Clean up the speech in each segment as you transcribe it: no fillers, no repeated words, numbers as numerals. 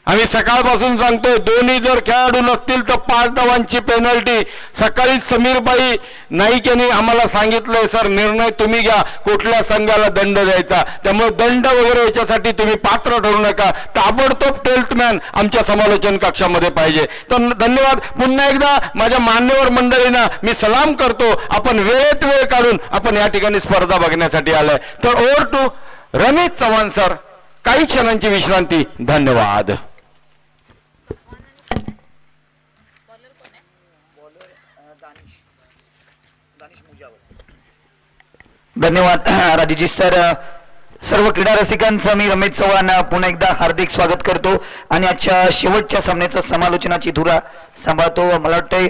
आम्ही सकाळपासून सांगतोय, दोन्ही जर खेळाडू नसतील तर 5 धावांची पेनल्टी. सकाळी समीरबाई नाईक यांनी आम्हाला सांगितलंय, सर निर्णय तुम्ही घ्या कुठल्या संघाला दंड द्यायचा, त्यामुळे दंड वगैरे याच्यासाठी तुम्ही पात्र ठरू नका. ताबडतोब 12th मॅन आमच्या समालोचन कक्षामध्ये पाहिजे. तर धन्यवाद. पुन्हा एकदा माझ्या मान्यवर मंडळींना मी सलाम करतो. आपण वेळेत वेळ काढून आपण या ठिकाणी स्पर्धा बघण्यासाठी आलाय. तर over to Ramesh Chavan sir, काही क्षणांची विश्रांती. धन्यवाद. धन्यवाद राजूजी सर. सर्व क्रीडा रसिकांचं मी रमेश चव्हाण पुन्हा एकदा हार्दिक स्वागत करतो आणि आजच्या शेवटच्या सामन्याचं समालोचनाची धुरा सांभाळतो. मला वाटतंय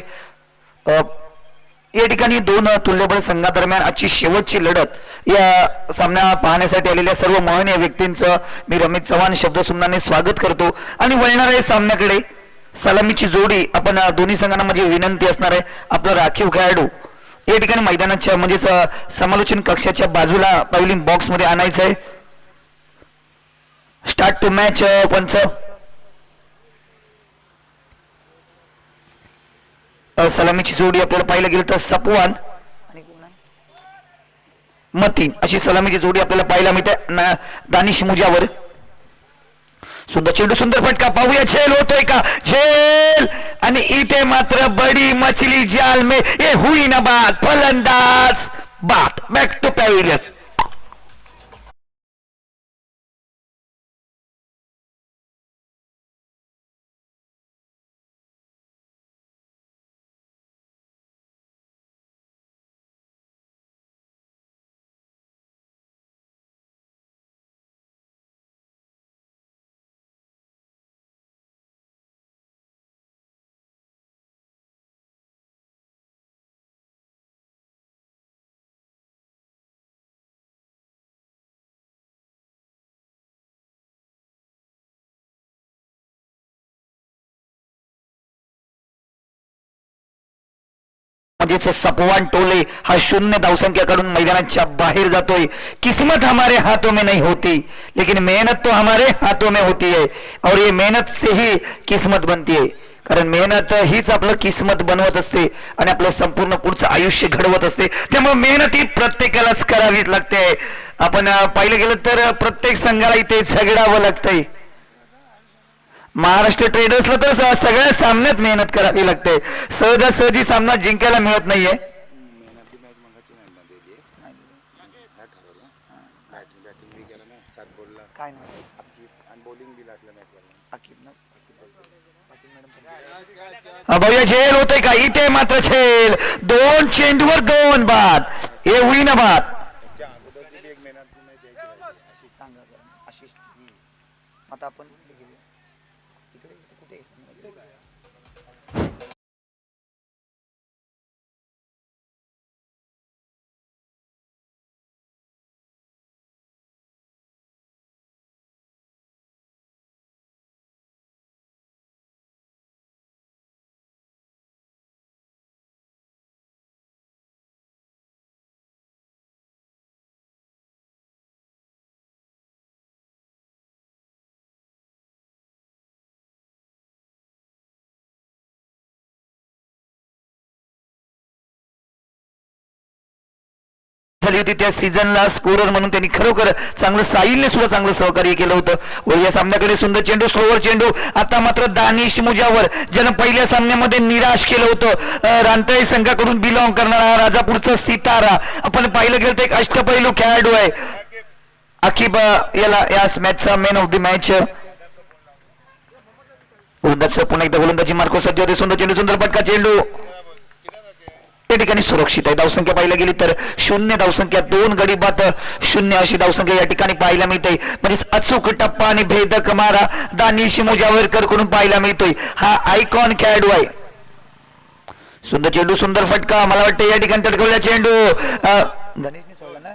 या ठिकाणी दोन तुल्यबळ संघादरम्यान आजची शेवटची लढत या सामना पाहण्यासाठी आलेल्या सर्व महनीय व्यक्तींचं मी रमेश चव्हाण शब्दसुमनाने स्वागत करतो. आणि वळणार आहे सामन्याकडे सलामीची जोडी. आपण दोन्ही संघांना म्हणजे विनंती असणार आहे, आपला राखीव खेळाडू या ठिकाणी मैदानाच्या म्हणजेच समालोचन कक्षाच्या बाजूला पावलिंग बॉक्स मध्ये आणायचं आहे. स्टार्ट टू मॅच पंच. सलामीची जोडी आपल्याला पाहायला गेलं तर सपवान आणि मतीन अशी सलामीची जोडी आपल्याला पाहायला मिळते. दानिश मुजावर सुंदर चेंडू, सुंदर फटका. पाहूया झेल होतोय का, झेल. आणि इथे मात्र बडी मछली जाल में ये हुई ना बात. फलंदाज बात. Back to pavilion. म्हणजेच सपवान टोले हा 0 धावसंख्याकडून मैदानाच्या बाहेर जातोय. किस्मत हमारे हाथों में नहीं होती लेकिन मेहनत तो हमारे हाथों में होती है और ये मेहनत से ही किस्मत बनती है. कारण मेहनत हीच आपलं किस्मत बनवत असते आणि आपलं संपूर्ण पुढचं आयुष्य घडवत असते. त्यामुळे मेहनत ही प्रत्येकालाच करावीच लागते. आपण पाहिलं गेलं तर प्रत्येक संघाला इथे झगडावं लागतंय. महाराष्ट्र ट्रेडर्सला तर सगळ्या सामन्यात मेहनत करावी लागते. सहजासहजी सामना जिंकायला मिळत नाहीये. भैया झेल होते का, इथे मात्र झेल. 2 चेंडूवर 2 बाद. हे होई ना बाद. आता आपण झाली होती त्या सीझनला स्कोरर म्हणून त्यांनी खरोखर चांगलं, साहिलने सुद्धा चांगलं सहकार्य केलं होतं. व या सामन्याकडे सुंदर चेंडू, स्लोवर चेंडू. आता मात्र दानिश मुजावर, ज्यानं पहिल्या सामन्यामध्ये निराश केलं होतं. रानतळी संघाकडून बिलॉंग करणारा राजापूरचा सितारा. आपण पाहिलं गेलं तर एक अष्टपैलू खेळाडू आहे. अकिब याला या मॅचचा मॅन ऑफ द मॅच. पुन्हा एकदा गोलंदाजी मार्को सज्ज होते. सुंदर चेंडू, सुंदर पटका चेंडू त्या ठिकाणी सुरक्षित आहे. धावसंख्या पाहायला गेली तर 0 धावसंख्या, 2 गडी बाद 0 अशी धावसंख्या या ठिकाणी पाहायला मिळते. म्हणजे अचूक टप्पा आणि भेदक मारा दानिश मुजावरकर कडून पाहायला मिळतोय. हा आयकॉन खेळाडू आहे. सुंदर चेंडू, सुंदर फटका. मला वाटतं या ठिकाणी तडकवला चेंडू गणेशने सोडला ना.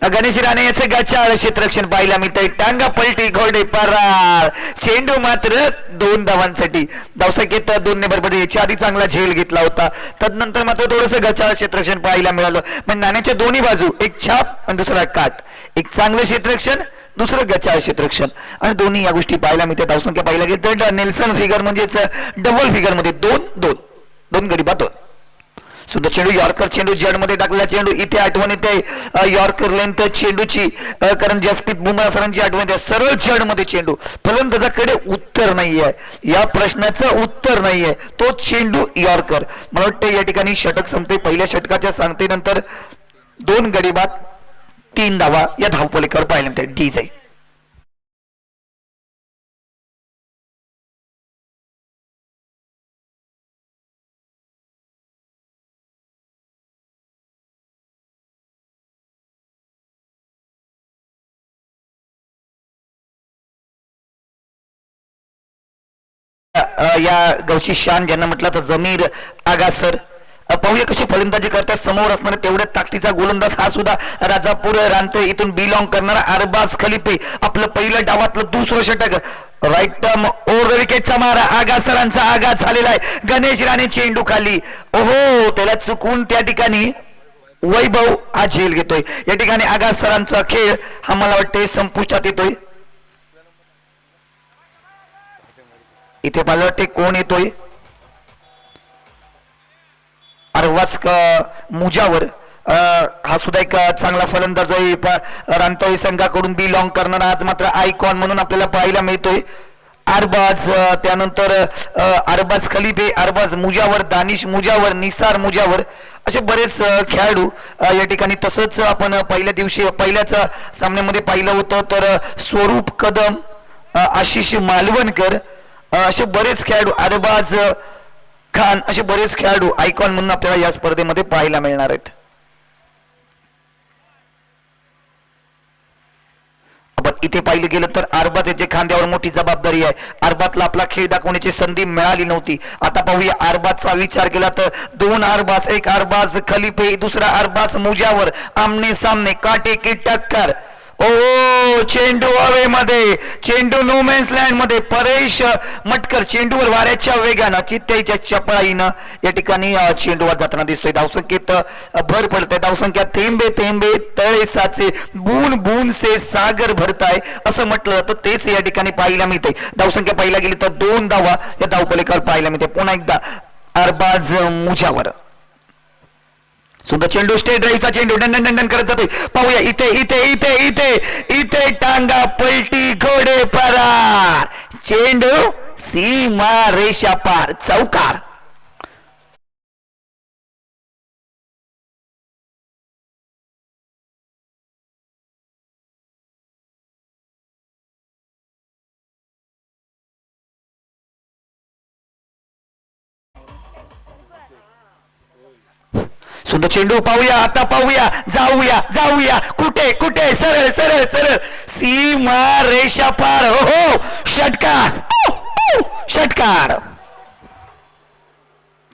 गणेश राणे याचे गचाळ क्षेत्ररक्षण पाहायला मिळतंय. टांगा पलटी, घोडे परार. चेंडू मात्र 2 धावांसाठी. धावसंख्येत 2 ने बरोबर. याच्या आधी चांगला झेल घेतला होता, तदनंतर मात्र थोडंसं गचाळ क्षेत्ररक्षण पाहायला मिळालं. म्हणजे नाण्याच्या दोन्ही बाजू, एक छाप आणि दुसरा काट. एक चांगलं क्षेत्ररक्षण, दुसरं गचाळ क्षेत्ररक्षण, आणि दोन्ही या गोष्टी पाहायला मिळते. धावसंख्या पाहायला गेली तर नेल्सन फिगर म्हणजेच डबल फिगर मध्ये 2-2 गडी बाद 2. सुद्धा चेंडू यॉर्कर चेंडू जड मध्ये टाकलेला चेंडू. इथे आठवण येते यॉर्कर लेंथ चेंडूची, कारण जसप्रीत बुमराह सरांची आठवण येते. सरळ जड मध्ये चेंडू, फलंदाजाकडे उत्तर नाहीये, या प्रश्नाचं उत्तर नाहीये, तो चेंडू यॉर्कर. मला वाटतं या ठिकाणी षटक संपते. पहिल्या षटकाच्या सांगतेनंतर 2 गडी बाद 3 धावा या धावपलीकर पाहायला मिळते. डी जाईल. या गावची शान ज्यांना म्हटलं तर जमीर आगा सर. पाहूया कशी फलंदाजी करतात. समोर असणारा तेवढ्या ताकदीचा गोलंदाज हा सुद्धा राजापूर रांते इथून बिलॉंग करणारा अरबाज खलिफे. आपलं पहिलं डावातलं दुसरं षटक, राईट टर्म ओव्हर विकेटचा मारा आगा सरांचा आघात झालेला आहे. गणेश राणे चेंडू खाली, ओहो त्याला चुकून त्या ठिकाणी वैभव हा झेल घेतोय. या ठिकाणी आगा सरांचा खेळ हा मला वाटते संपुष्टात येतोय. इथे मला वाटते कोण येतोय, अरवाज मुजावर. हा सुद्धा एक चांगला फलंदाज रांतोळी संघाकडून बिलॉंग करणारा आज मात्र आयकॉन म्हणून आपल्याला पाहायला मिळतोय. अरबाज, त्यानंतर अरबाज खलिफे, अरबाज मुजावर, दानिश मुजावर, निसार मुजावर, असे बरेच खेळाडू या ठिकाणी. तसंच आपण पहिल्या दिवशी पहिल्याच सामन्यामध्ये पाहिलं होतं तर स्वरूप कदम, आशिष मालवणकर, असे बरेच खेळाडू, अरबाज खान, असे बरेच खेळाडू आयकॉन म्हणून आपल्याला या स्पर्धेमध्ये पाहायला मिळणार आहेत. आपण इथे पाहिलं गेलं तर अरबाज याच्या खांद्यावर मोठी जबाबदारी आहे. अरबाजला आपला खेळ दाखवण्याची संधी मिळाली नव्हती. आता पाहूया अरबाजचा विचार केला तर 2 अरबाज, एक अरबाज खलिफे, दुसरा अरबाज मुजावर, आमने सामने काटे की टक्कर. ओ चेंडू हवेमध्ये, चेंडू नो मॅन्स लँड मध्ये. परेश मटकर चेंडूवर वाऱ्याच्या वेगानं, चित्त्याच्या चपळाईनं या ठिकाणी चेंडूवर जाताना दिसतोय. धावसंख्येत भर पडते. धावसंख्या थेंबे थेंबे तळे साचे, बून बून से सागर भरताय असं म्हटलं जातं, तेच या ठिकाणी पाहायला मिळते. धावसंख्या पाहायला गेली तर 2 धावा या धावपलीकर पाहायला मिळते. पुन्हा एकदा अरबाज मुजावर. सुद्धा चेंडू स्टेट ड्राईव्हचा चेंडू डंडन डंडन करत जाते. पाहूया इथे इथे इथे इथे इथे टांगा पलटी, घोडे परार, चेंडू सीमा रेषा पार, चौकार. सुंदर चेंडू पाहूया, आता पाहूया, जाऊया जाऊया, कुठे कुठे, सरळ सरळ सरळ, सीमा रेषा पार. हो हो, षटकार, षटकार.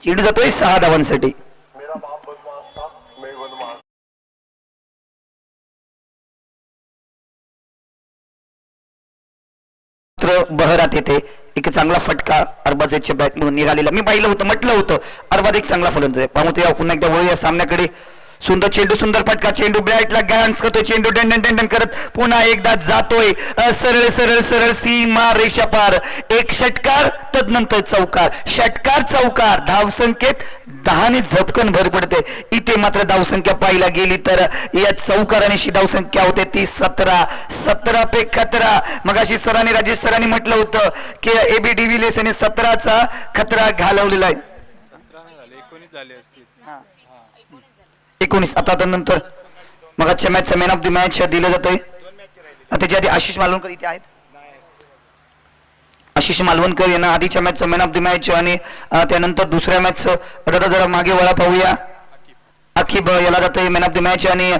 चेंडू जातोय 6 धावांसाठी. बहरात येते एक चांगला फटका अरबाजच्या बॅट मधून निघालेला. मी पाहिलं होतं, म्हटलं होतं अरबाज एक चांगला फलंदाज आहे. पाहूया पुन्हा एकदा वळूया सामन्याकडे. सुंदर चेंडू, सुंदर फटका, चेंडू ब्रॅटला गॅन्स करतोय, चेंडू डंडन डंडन करत पुन्हा एकदा जातोय सरळ सरळ सरळ, सीमा रेषा पार. एक षटकार, तदनंतर चौकार, षटकार चौकार. धावसंख्येत 10 ने झपकन भर पडते. इथे मात्र धावसंख्या पाहायला गेली तर या चौकारांची धावसंख्या होते ती 17 पे खतरा. मग अशी सरांनी, राजेश सरांनी म्हटलं होतं की एबी डिव्हिलियर्स याने 17चा खतरा घालवलेला आहे. 19 आता नंतर मग आजच्या मॅचचा मॅन ऑफ द मॅच दिलं जातंय. त्याच्या आधी आशिष मालवणकर इथे आहेत. आशिष मालवणकर यांना आधीच्या मॅचचा मॅन ऑफ द मॅच आणि त्यानंतर दुसऱ्या मॅच जरा मागे वळा पाहूया. अकिब याला जातंय मॅन ऑफ द मॅच आणि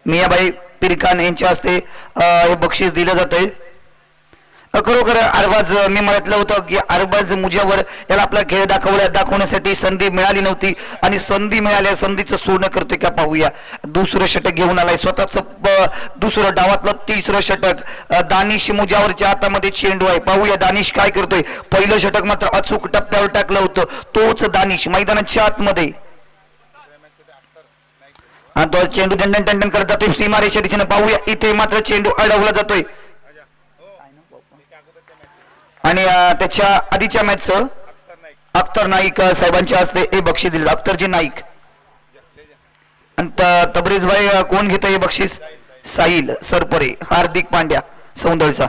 मियाबाई पिरखान यांच्या हस्ते हे बक्षीस दिलं जातंय. खरोखर अरबाज मी म्हटलं होतं की अरबाज मुजावर याला आपला खेळ दाखवण्यासाठी संधी मिळाली नव्हती आणि संधी मिळाल्या संधीचं सोनं करतोय का पाहूया. दुसरं षटक घेऊन आलाय स्वतःच दुसरं डावातलं तिसरं षटक. दानिश मुजावरच्या हातामध्ये चेंडू आहे. पाहूया दानिश काय करतोय. पहिलं षटक मात्र अचूक टप्प्यावर टाकलं होतं. तोच दानिश मैदानाच्या आतमध्ये तो चेंडू दंडन करत जातोय सीमारेषा दिशेनं. पाहूया इथे मात्र चेंडू अडवला जातोय आणि त्याच्या आधीच्या मॅचचं अख्तर नाईक साहेबांच्या हस्ते हे बक्षीस दिलं. अख्तरजी नाईक आणि तबरेज भाई कोण घेतं हे बक्षीस. साहिल सरपरे हार्दिक पांड्या सौंदर्यचा.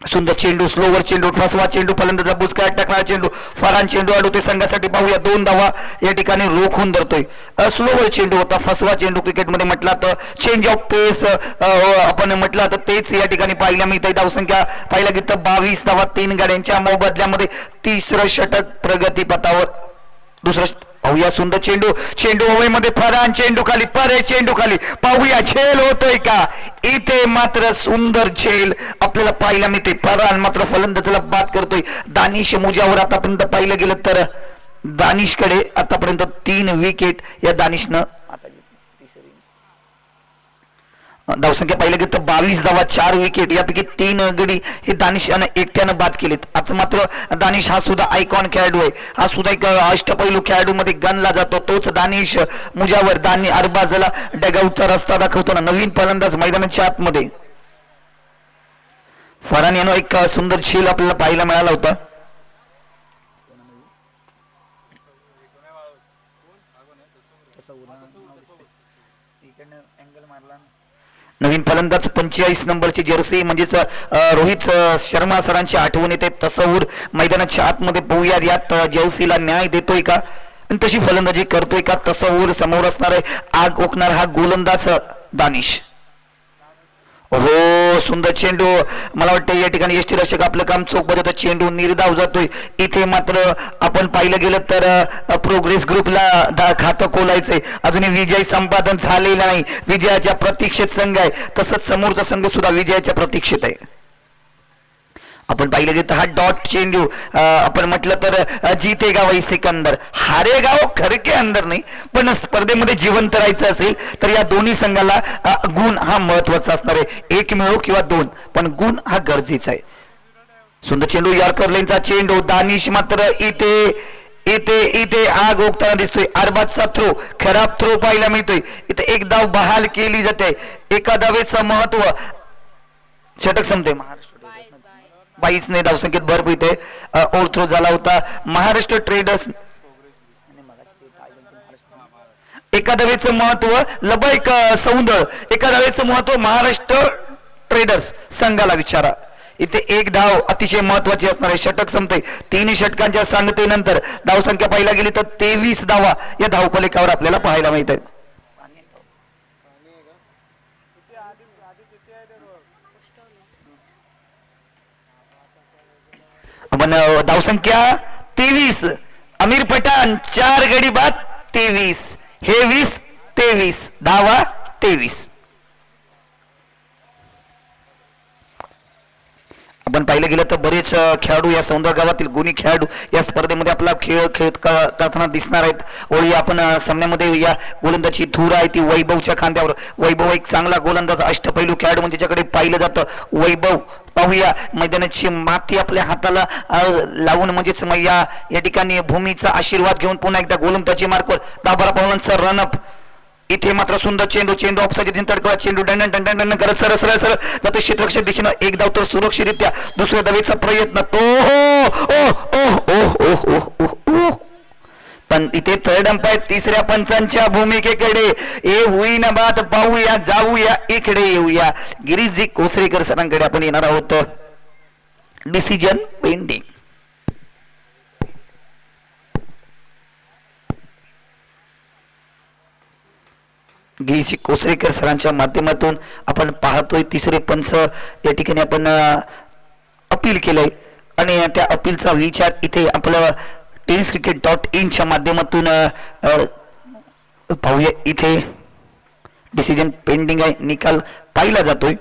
सुंदर चेंडू स्लोवर चेंडू फसवा चेंडू फलंदाजा बुचका टाकणारा चेंडू फरान चेंडू अडवते संघासाठी. पाहूया 2 धावा या ठिकाणी रोखून धरतोय. स्लोवर चेंडू होता फसवा चेंडू क्रिकेटमध्ये म्हटला तर चेंज ऑफ पेस आपण म्हटलं तर तेच या ठिकाणी पाहिल्या मिळते. धावसंख्या पाहिला गेलं तर 22 धावा 3 गाड्यांच्या मोबदल्यामध्ये. तिसरं षटक प्रगतीपथावर. दुसरं पाहूया सुंदर चेंडू चेंडू हवेमध्ये फरान चेंडू खाली परे चेंडू खाली. पाहूया झेल होतोय का. इथे मात्र सुंदर झेल आपल्याला पाहायला मिळते. फरान मात्र फलंदाजाला बाद करतोय. दानिश मुजावर आतापर्यंत पाहिलं गेलं तर दानिशकडे आतापर्यंत 3 विकेट या दानिशनं. धावसंख्या पाहिलं गेलं तर 22 धावा 4 विकेट यापैकी 3 गडी हे दानिशानं एकट्यानं बाद केलेत. आज मात्र दानिश हा सुद्धा आयकॉन खेळाडू आहे. हा सुद्धा एक अष्टपैलू खेळाडू मध्ये गणला जातो. तोच दानिश मुजावर दानी अरबाजला डगआउटचा रस्ता दाखवताना नवीन फलंदाज मैदानाच्या आतमध्ये. फरान यानं एक सुंदर झेल आपल्याला पाहायला मिळाला होता. नवीन फलंदाज 45 नंबरची जर्सी म्हणजेच रोहित शर्मा सरांची आठवण येते. तसवूर मैदानाच्या आतमध्ये पाहूया यात जर्सीला न्याय देतोय का आणि तशी फलंदाजी करतोय का. तसवूर समोर असणार आहे. आग ओकणार हा गोलंदाज दानिश. हो सुंदर चेंडू. मला वाटतं या ठिकाणी यष्टीरक्षक आपलं काम चोख बजावतो. चेंडू निर्धाव जातोय. इथे मात्र आपण पाहिलं गेलं तर प्रोग्रेस ग्रुपला खातं खोलायचंय. अजूनही विजय संपादन झालेला नाही. विजयाच्या प्रतीक्षेत संघ आहे. तसंच समोरचा संघ सुद्धा विजयाच्या प्रतीक्षेत आहे. आपण पाहिलं गेलं तर हा डॉट चेंडू आपण म्हटलं तर जीतेगा वही सिकंदर हारेगाव खरे के अंदर नाही. पण स्पर्धेमध्ये जिवंत राहायचं असेल तर या दोन्ही संघाला गुण हा महत्वाचा असणार आहे. 1 मिळो किंवा 2 पण गुण हा गरजेचा आहे. सुंदर चेंडू यॉर्कर लेनचा चेंडू. दानिश मात्र इथे आग ओकताना दिसतोय. अरबाजचा थ्रो खराब थ्रो पाहायला मिळतोय. इथे एक धाव बहाल केली जाते. एका धावेचं महत्व. षटक संपते. महाराष्ट्र 22 धावसंख्येत भर पडते. ओव्हर थ्रो झाला होता. महाराष्ट्र ट्रेडर्स एका धावेचं महत्व लबैक सौंदळ. एका धावेचं महत्व महाराष्ट्र ट्रेडर्स संघाला विचारा. इथे 1 धाव अतिशय महत्वाची असणार आहे. षटक संपते. 3 षटकांच्या सांगतेनंतर धावसंख्या पाहिला गेली तर 23 धावा या धावफलकावर आपल्याला पाहायला मिळत आहेत. आपण धावसंख्या 23. अमीर पठाण 4 गडी बाद 23. हे 20-23 धावा 23. आपण पाहिलं गेलं तर बरेच खेळाडू या सौंदर्य गावातील गुणी खेळाडू या स्पर्धेमध्ये आपला खेळ खेळत करताना दिसणार आहेत. ओळी आपण सामन्यामध्ये या गोलंदाजी धूर आहे ती वैभवच्या खांद्यावर. वैभव एक चांगला गोलंदाज अष्टपैलू खेळाडू म्हणजे ज्याच्याकडे पाहिलं जातं. वैभव पाहूया मैदानाची माती आपल्या हाताला लावून म्हणजेच या ठिकाणी भूमीचा आशीर्वाद घेऊन पुन्हा एकदा गोलंदाजी मार्कवर 10-12 पावलांचा रनअप. इथे मात्र सुंदर चेंडू चेंडू ऑफसाईड तडकवा चेंडू दंडन करत सरळ जातो क्षेत्ररक्षक दिशेनं. 1 धाव तर सुरक्षितरित्या. दुसऱ्या धावेचा प्रयत्न तो पण इथे थर्ड अंपायर 3ऱ्या पंचांच्या भूमिकेकडे हे होईना बात. पाहूया जाऊया इकडे येऊया. गिरीजी कोसरेकर सरांकडे आपण येणार आहोत. Decision pending. गिरीजी कोसरेकर सरांच्या माध्यमातून आपण पाहतोय 3रे पंच या ठिकाणी आपण अपील केलंय आणि त्या अपीलचा विचार इथे आपलं tenniscricket.in च्या माध्यमातून पाहूया. इथे डिसिजन पेंडिंग आहे. निकाल पाहिला जातोय.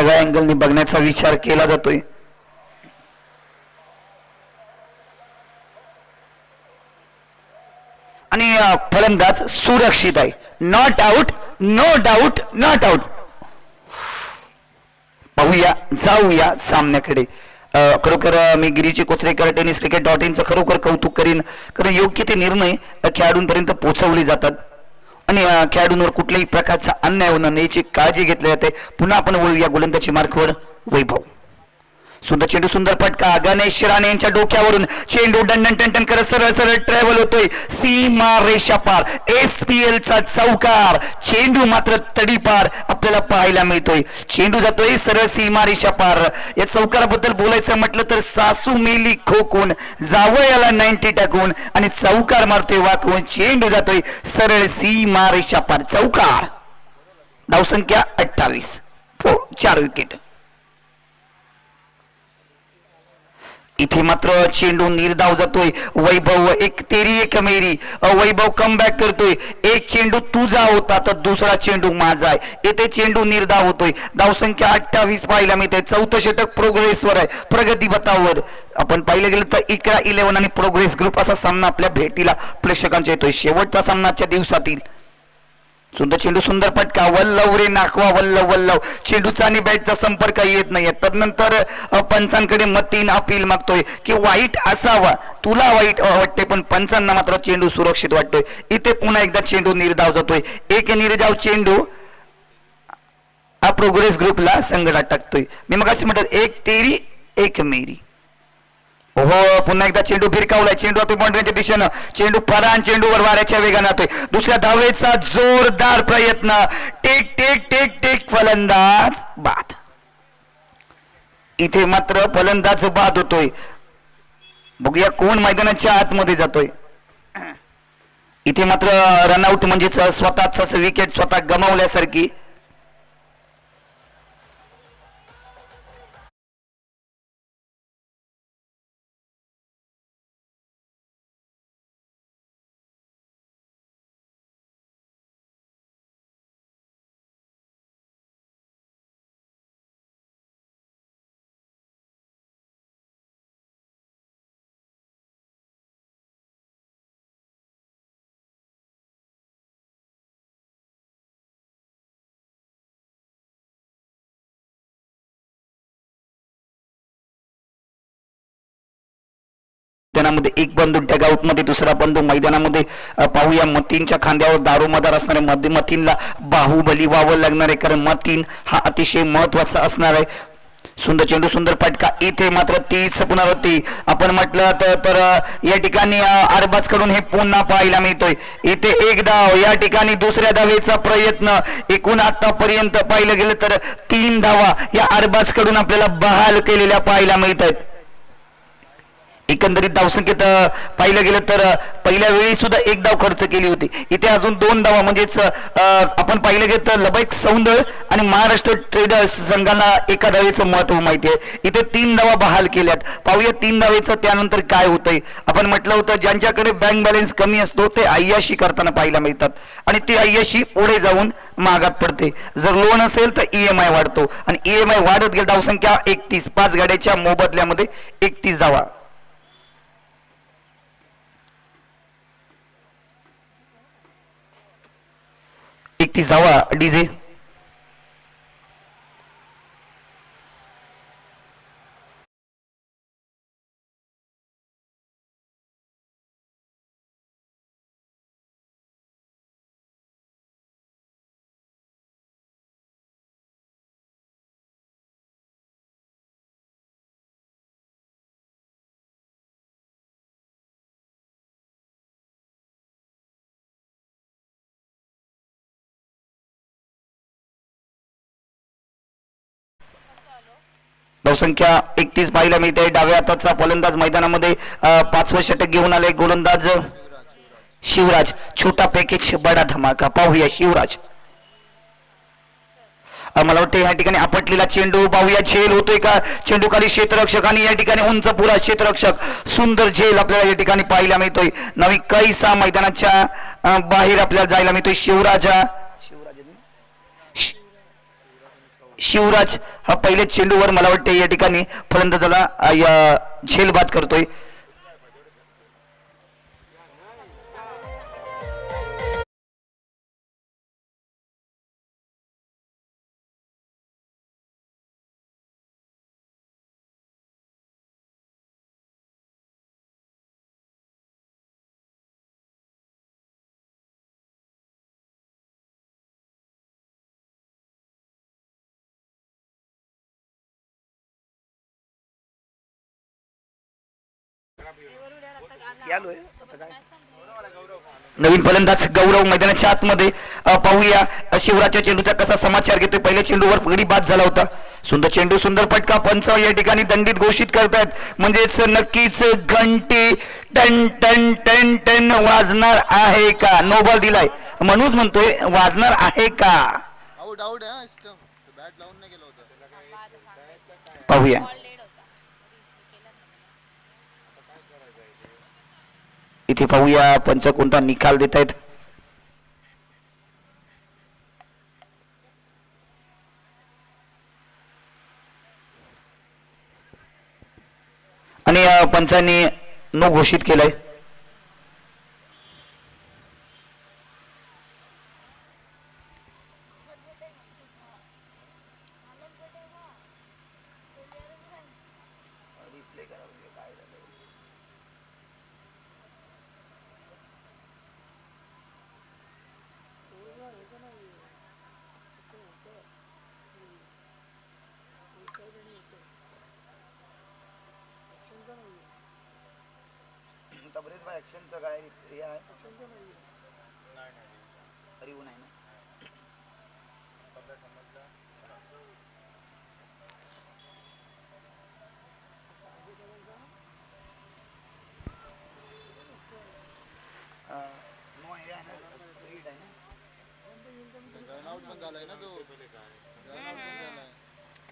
सगळ्या अँगलनी बघण्याचा विचार केला जातोय. आणि फलंदाज सुरक्षित आहे. Not out, no doubt, not out. पाहूया, जाऊया सामन्याकडे. खरोखर मी गिरीची कोचरेकर टेनिस क्रिकेट .inचं खरोखर कौतुक करीन, कारण योग्य ते निर्णय खेळाडूंपर्यंत पोहोचवले जातात आणि खेळाडूंवर कुठल्याही प्रकारचा अन्याय होणार नाही याची काळजी घेतली जाते. पुन्हा आपण वळूया गोलंदाजी मार्कवर. वैभव, सुंदर चेंडू, सुंदर फटका. गणेश राणे यांच्या डोक्यावरून चेंडू डंडन टन करत सरळ सरळ ट्रॅव्हल होतोय सीमा रेषा पार. SPL चा चौकार. चेंडू मात्र तडीपार आपल्याला पाहायला मिळतोय. चेंडू जातोय सरळ सीमा रेषा पार. या चौकाराबद्दल बोलायचं म्हटलं तर सासू मेली खोकून, जावयाला 90 टाकून आणि चौकार मारतोय वाकून. चेंडू जातोय सरळ सीमा रेषा पार. चौकार. धावसंख्या 28. 4 विकेट. इथे मात्र चेंडू निर्धाव जातोय. वैभव, एक तेरी एक मेरी. वैभव कमबॅक करतोय. एक चेंडू तुझा होता तर दुसरा चेंडू माझा आहे. येथे चेंडू निर्धाव होतोय. धावसंख्या 28 पाहायला मिळते. 4थं षटक प्रोग्रेसवर आहे, प्रगती पथावर. आपण पाहिलं गेलं तर इकरा 11 आणि प्रोग्रेस ग्रुप असा सामना आपल्या भेटीला प्रेक्षकांच्या येतोय. शेवटचा सामनाच्या दिवसातील. सुंदर चेंडू, सुंदर फटका. वल्लव रे नाखवा, वल्लव वल्लव. चेंडूचा आणि बॅटचा संपर्क येत नाही. तदनंतर पंचांकडे मतीन अपील मागतोय की वाईट असावा, तुला वाईट वाटते पण पंचांना मात्र चेंडू सुरक्षित वाटतोय. इथे पुन्हा एकदा चेंडू निर्धाव जातोय. एक निर्धाव चेंडू हा प्रोग्रेस ग्रुपला संकटात टाकतोय. मी मग असे म्हणतात एक तेरी एक मेरी. हो, पुन्हा एकदा चेंडू फिरकावलाय. चेंडू होतोय बाउंड्रीच्या दिशेनं. चेंडू परान चेंडूवर वाऱ्याच्या वेगाने जातोय. दुसऱ्या धावेचा जोरदार प्रयत्न. Take take take take. फलंदाज बाद. इथे मात्र फलंदाज बाद होतोय. बघूया कोण मैदानाच्या आतमध्ये जातोय. इथे मात्र रनआउट म्हणजेच स्वतःच विकेट स्वतः गमावल्यासारखी. मैदानामध्ये एक बंधू डगआउट मध्ये, दुसरा बंधू मैदानामध्ये. पाहूया मतीनच्या खांद्यावर दारोमदार असणारे मतीनला बाहुबली व्हावं लागणार आहे, कारण मतीन हा अतिशय महत्वाचा असणार आहे. सुंदर चेंडू, सुंदर फटका. इथे मात्र तीच पुनरावृत्ती आपण म्हटलं तर या ठिकाणी अरबाज कडून हे पुन्हा पाहायला मिळतोय. इथे एक धाव, या ठिकाणी दुसऱ्या धावेचा प्रयत्न. एकूण आतापर्यंत पाहिलं गेलं तर 3 धावा या अरबाज कडून आपल्याला बहाल केलेल्या पाहायला मिळत आहेत. एकंदरीत धावसंख्येत पाहिलं गेलं तर पहिल्या वेळी सुद्धा 1 धाव खर्च केली होती. इथे अजून 2 धावा म्हणजेच आपण पाहिलं गेलं तर लबैक सौंदळ आणि महाराष्ट्र ट्रेडर्स संघांना एका धावेचं महत्व माहिती आहे. इथे 3 धावा बहाल केल्यात. पाहूया 3 धावेचं त्यानंतर काय होतंय. आपण म्हटलं होतं ज्यांच्याकडे बँक बॅलन्स कमी असतो ते अय्याशी करताना पाहायला मिळतात आणि ती अय्याशी पुढे जाऊन मागात पडते. जर लोन असेल तर EMI वाढतो आणि EMI वाढत गेली. धावसंख्या 31. 5 गाड्याच्या मोबदल्यामध्ये 31 धावा. धावा डीजे. धावसंख्या 31 पाहायला मिळते. डाव्या हाताचा फलंदाज मैदानामध्ये 5वं षटक घेऊन आले. गोलंदाज शिवराज. छोटा पॅकेज बडा धमाका. पाहूया शिवराज. मला वाटतं या ठिकाणी आपटलेला चेंडू. पाहूया झेल होतोय का. चेंडू खाली क्षेत्ररक्षक आणि या ठिकाणी उंच पुरा क्षेत्ररक्षक. सुंदर झेल आपल्याला या ठिकाणी पाहायला मिळतोय. नवी कैसा मैदानाच्या बाहेर आपल्याला जायला मिळतोय. शिवराज हा पहिले चेंडूवर मला वाटते या ठिकाणी फलंदाजाला झेल बाद करतोय. नवीन फलंदाज गौरव मैदानाच्या आतमध्ये पाहूया शिवराजच्या चेंडूचा कसा समाचार घेतोय. पहिल्या चेंडूवर फगडी बाद झाला होता. सुंदर चेंडू, सुंदर फटका. पंच या ठिकाणी दंडित घोषित करतायत. म्हणजेच नक्कीच घंटी टन टन टन टन वाजणार आहे का? नो बॉल दिलाय म्हणून म्हणतोय वाजणार आहे का? पाहूया. इथे पाहूया पंच कोणता निकाल देत आहेत. आणि पंचांनी नो घोषित केलंय.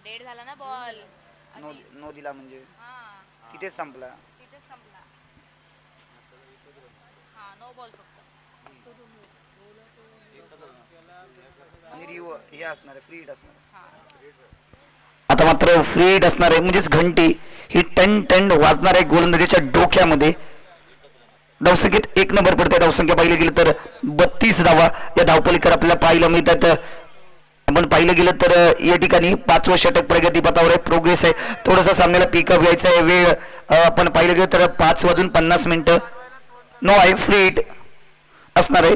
डेड झाला ना बॉल. नो दिला म्हणजे तिथेच संपला. तिथेच संपला. हा नो बॉल फक्त. आणि हे असणार आहे, फ्री हिट असणार आहे. आता मात्र फ्री हिट असणार आहे म्हणजेच घंटी ही टन टन वाजणार आहे गोलंदाजाच्या डोक्यामध्ये. धावसंख्येत 1 नंबर पडते. धावसंख्या पाहिलं गेलं तर 32 धावा या धावपलीकडे आपल्याला पाहायला मिळतात. आपण पाहिलं गेलं तर या ठिकाणी 5वं षटक प्रगतीपथावर आहे, प्रोग्रेस आहे. थोडंसं सामन्याला पिकअप घ्यायचं आहे. वेळ आपण पाहिलं गेलं तर 5:50 नो आहे, फ्री हिट असणार आहे.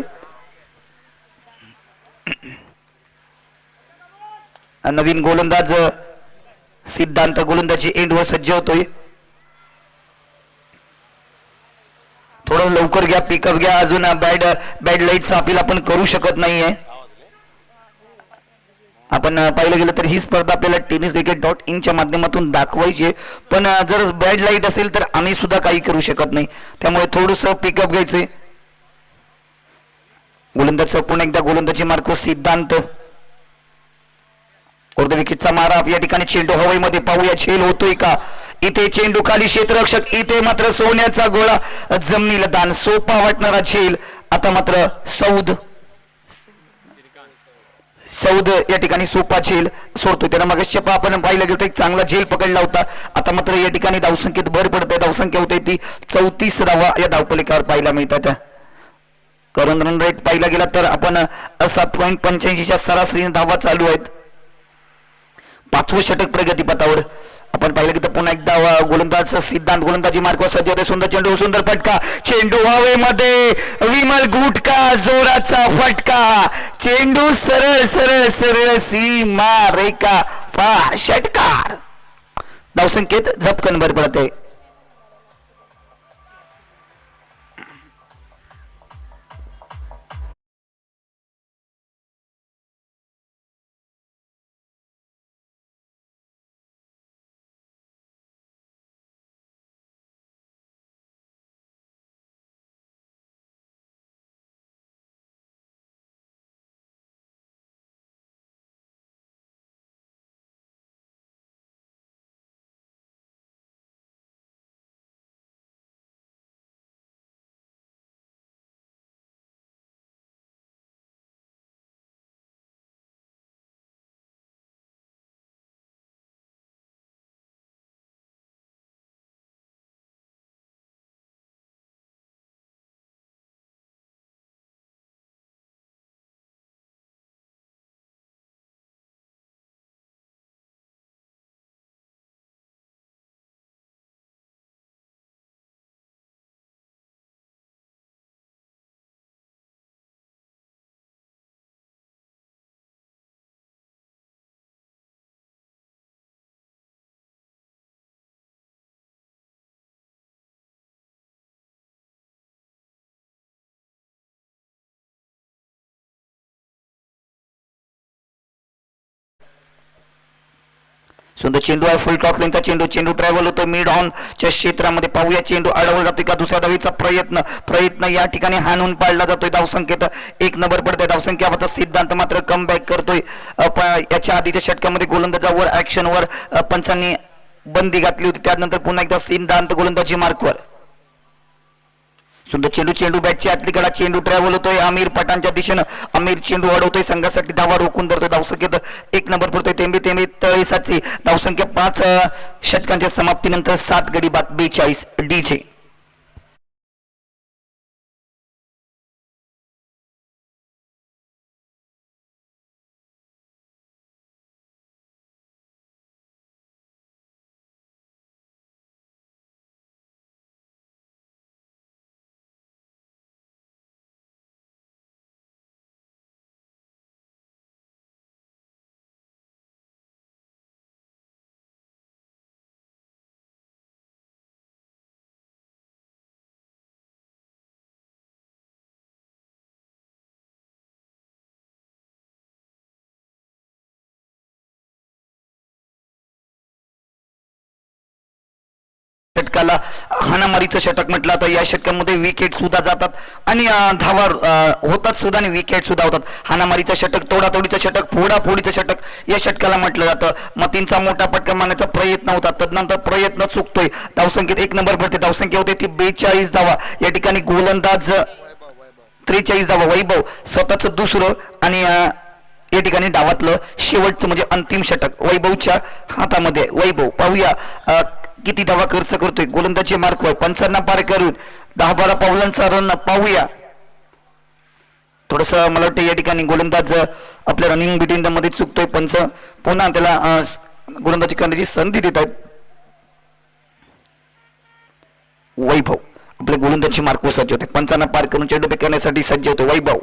नवीन गोलंदाज सिद्धांत गोलंदाजी एंडवर सज्ज होतोय. थोडं लवकर घ्या, पिकअप घ्या. अजून बॅड लाईटचा अपील आपण करू शकत नाहीये. आपण पाहिलं गेलं तर ही स्पर्धा आपल्याला tenniscricket.in च्या माध्यमातून दाखवायची, पण जर बॅड लाईट असेल तर आम्ही सुद्धा काही करू शकत नाही. त्यामुळे थोडंसं पिकअप घ्यायचंय. गोलंदाज पुन्हा एकदा गोलंदाजी मार्को सिद्धांत. अर्ध विकेटचा मारा या ठिकाणी. चेंडू हवेमध्ये. पाहूया झेल होतोय का? इथे चेंडू खाली, क्षेत्ररक्षक. इथे मात्र सोन्याचा गोळा जमिनीला दान. सोपा वाटणारा झेल. आता मात्र सौद या ठिकाणी सोपा झेल सोडतोय. त्याला मगाशी आपण पाहिलं गेलं तर एक चांगला झेल पकडला होता. आता मात्र या ठिकाणी धावसंख्येत भर पडते. धावसंख्या होते ती 34 धावा या धावपलिकावर पाहायला मिळतात. करंट रन रेट पाहिला गेला तर आपण 7.85च्या सरासरीने धावा चालू आहेत. 5वं षटक प्रगतीपथावर. आपण पाहिलं की तर पुन्हा एकदा गोलंदाज सिद्धांत गोलंदाजी मार्ग सज्ज होते. सुंदर चेंडू, सुंदर फटका. चेंडू हवेमध्ये. विमल गुटका जोराचा फटका. चेंडू सरळ सरळ सरळ सीमा रेखा फार षटकार. धावसंख्येत झपकन भर पडते. सुंदर चेंडू आहे, फुल टॉस लाईनचा चेंडू, चेंडू ट्रॅव्हल होतो मिड ऑनच्या क्षेत्रामध्ये. पाहूया चेंडू अडवला जातोय का, दुसऱ्या धावेचा प्रयत्न या ठिकाणी हाणून पाडला जातोय. धावसंख्येत 1 नंबर पडते. धावसंख्या आता सिद्धांत मात्र कमबॅक करतोय. याच्या आधीच्या षटकामध्ये गोलंदाजावर ऍक्शनवर पंचांनी बंदी घातली होती, त्यानंतर पुन्हा एकदा सिद्धांत गोलंदाजी मार्कवर. सुंदर चेंडू बॅटची आतली कडा, चेंडू ट्रॅव्हल होतोय आमिर पठाणच्या दिशेनं. आमिर चेंडू अडवतोय, संघासाठी धावा रोखून धरतोय. धावसंख्येत 1 नंबर पडतोय. तेंबे तळेसाची धावसंख्या 5 षटकांच्या समाप्तीनंतर 7 गडी बाद 42 डीजे. षटकाला हाणामारीचं षटक म्हटलं आता. या षटकामध्ये विकेट सुद्धा जातात आणि धावा होतात सुद्धा आणि विकेट सुद्धा होतात. हाणामारीचं षटक, तोडातोडीचं षटक, फोडाफोडीचं षटक या षटकाला म्हटलं जातं. मतींचा मोठा पटका मारण्याचा प्रयत्न होता, तदनंतर प्रयत्न चुकतोय. धावसंख्येत 1 नंबर पडते. धावसंख्या होते ती 42 धावा. या ठिकाणी गोलंदाज 43 धावा. वैभव स्वतःच दुसरं आणि या ठिकाणी डावातलं शेवटचं म्हणजे अंतिम षटक वैभवच्या हातामध्ये. वैभव पाहूया किती धावा खर्च करतोय. गोलंदाजी मार्कवर 55 पार करून 10-12 पावलांचा रन पाहूया. थोडस मला वाटतं या ठिकाणी गोलंदाज आपल्या रनिंग बिटवीन द मध्ये चुकतोय. पंच पुन्हा त्याला गोलंदाजी करण्याची संधी देत आहेत. वैभव आपल्या गोलंदाजी मार्कवर सज्ज होते. 55 पार करून चेंडू पे करण्यासाठी सज्ज होतो वैभव.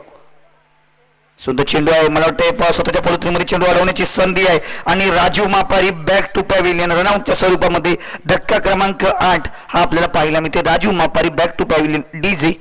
सुंदर चेंडू आहे, मला वाटतं स्वतःच्या पॉलिथीनमध्ये चेंडू अडवण्याची संधी आहे आणि Raju Mapari back to pavilion रनआउटच्या स्वरूपामध्ये धक्का क्रमांक 8 हा आपल्याला पाहायला मिळते. Raju Mapari back to pavilion DJ.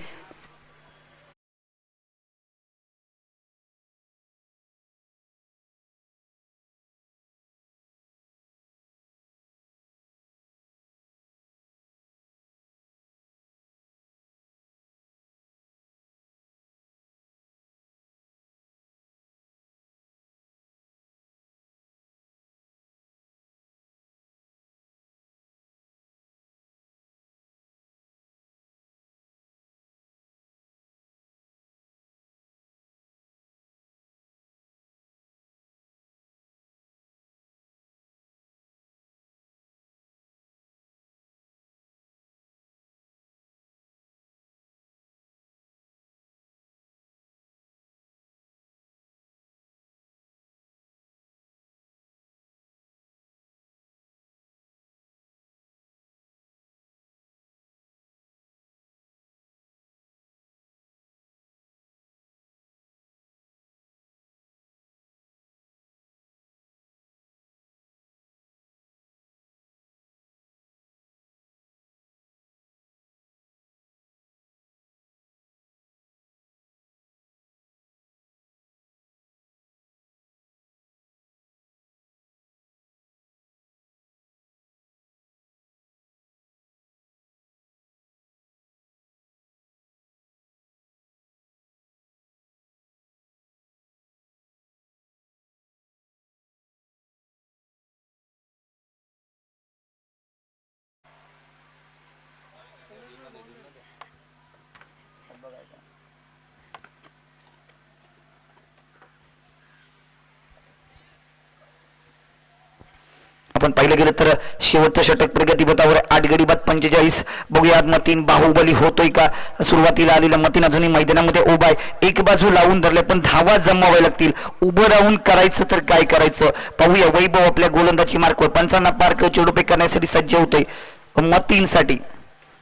आपण पाहिलं गेलं तर शेवटचं षटक प्रगतीपथावर 8 गडी बाद 45. बघूया मतीन बाहुबली होतोय का. सुरुवातीला आलेला मतीन अजूनही मैदानामध्ये उभा आहे. एक बाजू लावून धरले पण धावा जमावायला लागतील. उभं राहून करायचं तर काय करायचं पाहूया. वैभव आपल्या गोलंदाजी मार्कवर 55 पार चेंडू पे करण्यासाठी सज्ज होतोय मतीनसाठी.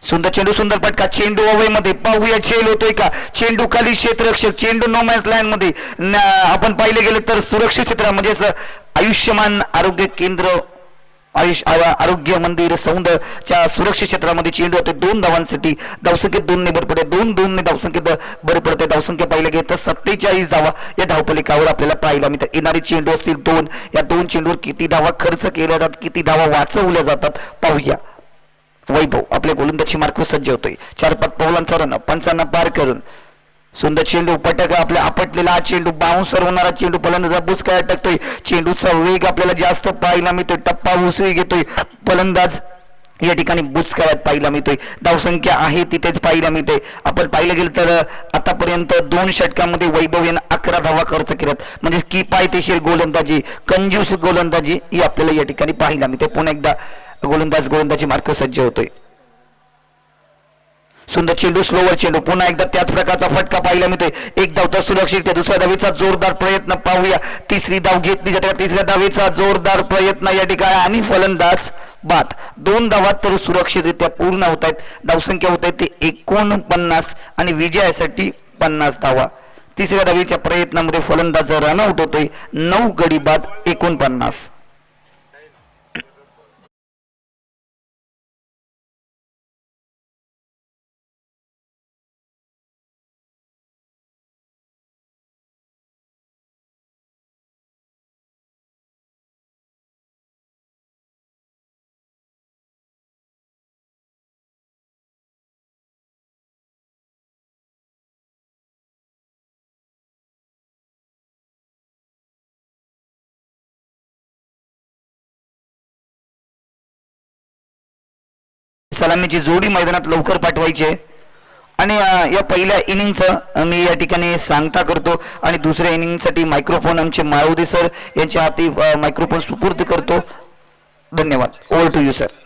सुंदर चेंडू, सुंदर पटका, चेंडू अवयमध्ये पाहूया झेल होतोय का. चेंडू खाली क्षेत्ररक्षक, चेंडू नो मॅन्स लाईन मध्ये. आपण पाहिले गेले तर सुरक्षित क्षेत्र म्हणजेच आयुष्यमान आरोग्य केंद्र आरोग्य मंदिर सौंदच्या सुरक्षित क्षेत्रामध्ये चेंडू होते 2 धावांसाठी. धावसंख्येत 2 ने भर पडते, 2-2 धावसंख्येत भर पडते. धावसंख्या पाहिलं गेलं तर 47 धावा या धावपलिकावर आपल्याला पाहायला मिळतात. येणारे चेंडू असतील 2, या 2 चेंडूवर किती धावा खर्च केल्या जातात, किती धावा वाचवल्या जातात पाहूया. वैभव आपल्या गोलंदाजी मार्ग सज्ज होतोय. 4-5 पावलांचा रन, पंचांना पार करून सुंदर चेंडू पटक आपल्या आपटलेला हा चेंडू बाउन्सर होणारा चेंडू फलंदाजा बुचकाय अटकतोय. चेंडूचा वेग आपल्याला जास्त पाहायला मिळतोय. टप्पा उसळी घेतोय फलंदाज या ठिकाणी बुचकायात पाहायला मिळतोय. धावसंख्या आहे तिथेच पाहायला मिळते. आपण पाहिलं गेलं तर आतापर्यंत 2 षटकांमध्ये वैभव यानं 11 धावा खर्च केल्यात. म्हणजे की पायदेशीर गोलंदाजी, कंजूस गोलंदाजी ही आपल्याला या ठिकाणी पाहायला मिळते. पुन्हा एकदा गोलंदाजी मार्ग सज्ज होतोय. सुंदर चेंडू, स्लोवर चेंडू, पुन्हा एकदा त्याच प्रकारचा फटका पाहायला मिळतोय. एक धाव तर सुरक्षित, दुसऱ्या धावेचा जोरदार प्रयत्न पाहूया. तिसरी धाव घेतली जाते, तिसऱ्या धावेचा जोरदार प्रयत्न या ठिकाणी आणि फलंदाज बाद. 2 धावा तर सुरक्षितरित्या पूर्ण होत आहेत. धावसंख्या होत आहे ते 49 आणि विजयासाठी 50 धावा. तिसऱ्या धावेच्या प्रयत्नामध्ये फलंदाज रनआउट होतोय. 9 गडी बाद 49. सलामीची जोडी मैदानात लवकर पाठवायची आहे. आणि या पहिल्या इनिंगचं मी या ठिकाणी सांगता करतो आणि दुसऱ्या इनिंगसाठी मायक्रोफोन आमचे माळवदे सर यांच्या हाती मायक्रोफोन सुपूर्द करतो. धन्यवाद. Over to you sir.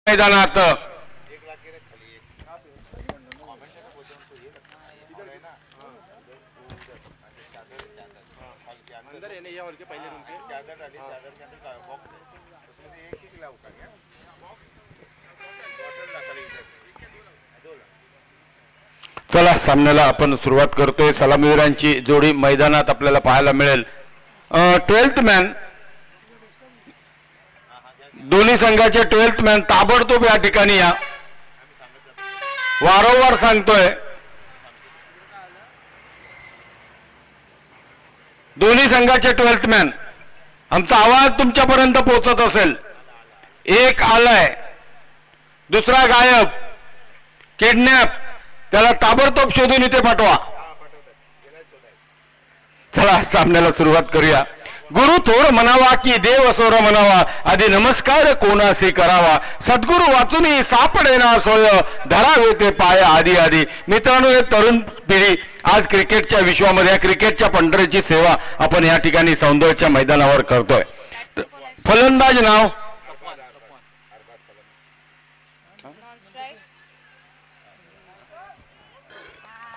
मैदानात चला सामन्याला आपण सुरुवात करतोय. सलामीवीरांची जोडी मैदानात आपल्याला पाहायला मिळेल. 12th मॅन, दोन्ही संघाचे 12th मॅन ताबडतोब या ठिकाणी या. वारंवार सांगतोय, दोन्ही संघाचे 12th मॅन, आमचा आवाज तुमच्यापर्यंत पोहोचत असेल. एक आलाय, दुसरा गायब, किडनॅप, त्याला ताबडतोब शोधून इथे पाठवा. चला सामन्याला सुरुवात करूया. गुरु थोर म्हणावा की देव सोर म्हणावा, आधी नमस्कार कोणासी करावा, सद्गुरु वाचून सापडेना सोय, धरावे ते पाय आधी आधी. मित्रांनो, हे तरुण पिढी आज क्रिकेटच्या विश्वामध्ये, या क्रिकेटच्या पंढरीची सेवा आपण या ठिकाणी सौंदर्याच्या मैदानावर करतोय. फलंदाज नाव non strike.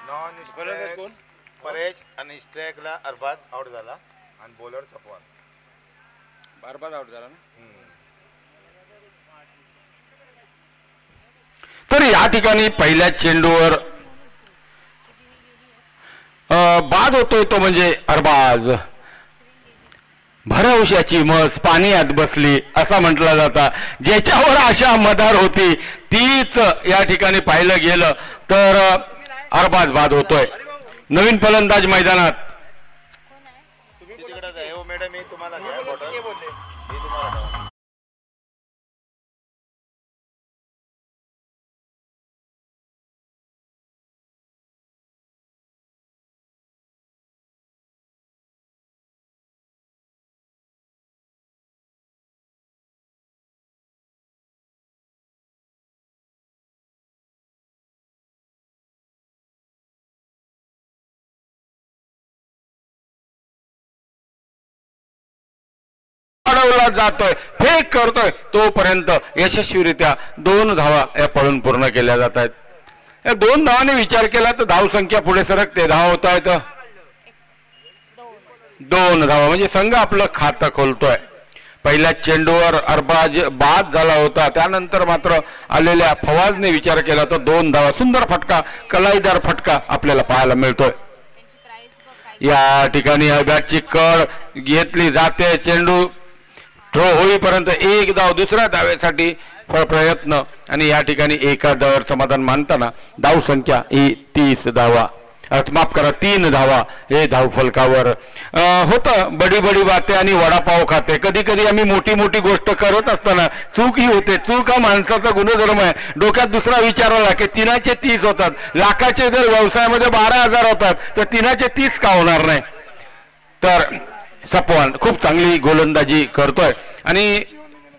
Non strike Paresh आणि स्ट्राइकला अरबाज आउट झाला आणि बॉलर सपवान. अरबाज आउट झाला ना. हम्म. तर या ठिकाणी पहिल्या चेंडूवर बाद होतोय तो म्हणजे अरबाज. भरवशाची म्हस पाण्यात बसली असा म्हटला जाता. ज्याच्यावर आशा मदार होती तीच या ठिकाणी पाहिलं गेलं तर अरबाज बाद होतोय. नवीन फलंदाज मैदानात ती तिकडेच आहे. हो मॅडम, मी तुम्हाला घ्या बॉटल. मी तुम्हाला द्या. अडवला जातोय, फेक करतोय, तोपर्यंत यशस्वीरित्या 2 धावा या पळून पूर्ण केल्या जात आहेत. या 2 धावाने विचार केला तर धावसंख्या पुढे सरकते. धावा होत आहेत 2 धावा, म्हणजे संघ आपलं खातं खोलतोय. पहिल्या चेंडूवर अरबाज बाद झाला होता, त्यानंतर मात्र आलेल्या फवाजने विचार केला तर 2 धावा. सुंदर फटका, कलाईदार फटका आपल्याला पाहायला मिळतोय. त्यांची प्राइस बघ काय. या ठिकाणी बॅटची कड घेतली जाते. चेंडू ड्रॉ होईपर्यंत 1 धाव, दुसऱ्या धावेसाठी प्रयत्न आणि या ठिकाणी एका धावावर समाधान मानताना धाव संख्या ही 30 धावा, माफ करा 3 धावा हे धाव फलकावर. होतं बडी बडी बाते आणि वडापाव खाते. कधी कधी आम्ही मोठी मोठी गोष्ट करत असताना चूक ही होते. चूक हा माणसाचा गुणधर्म आहे. डोक्यात दुसरा विचार आला की 3चे 30 होतात, लाखाचे जर व्यवसायामध्ये 12,000 होतात तर 3चे 30 का होणार नाही. तर सपवान खूप चांगली गोलंदाजी करतोय आणि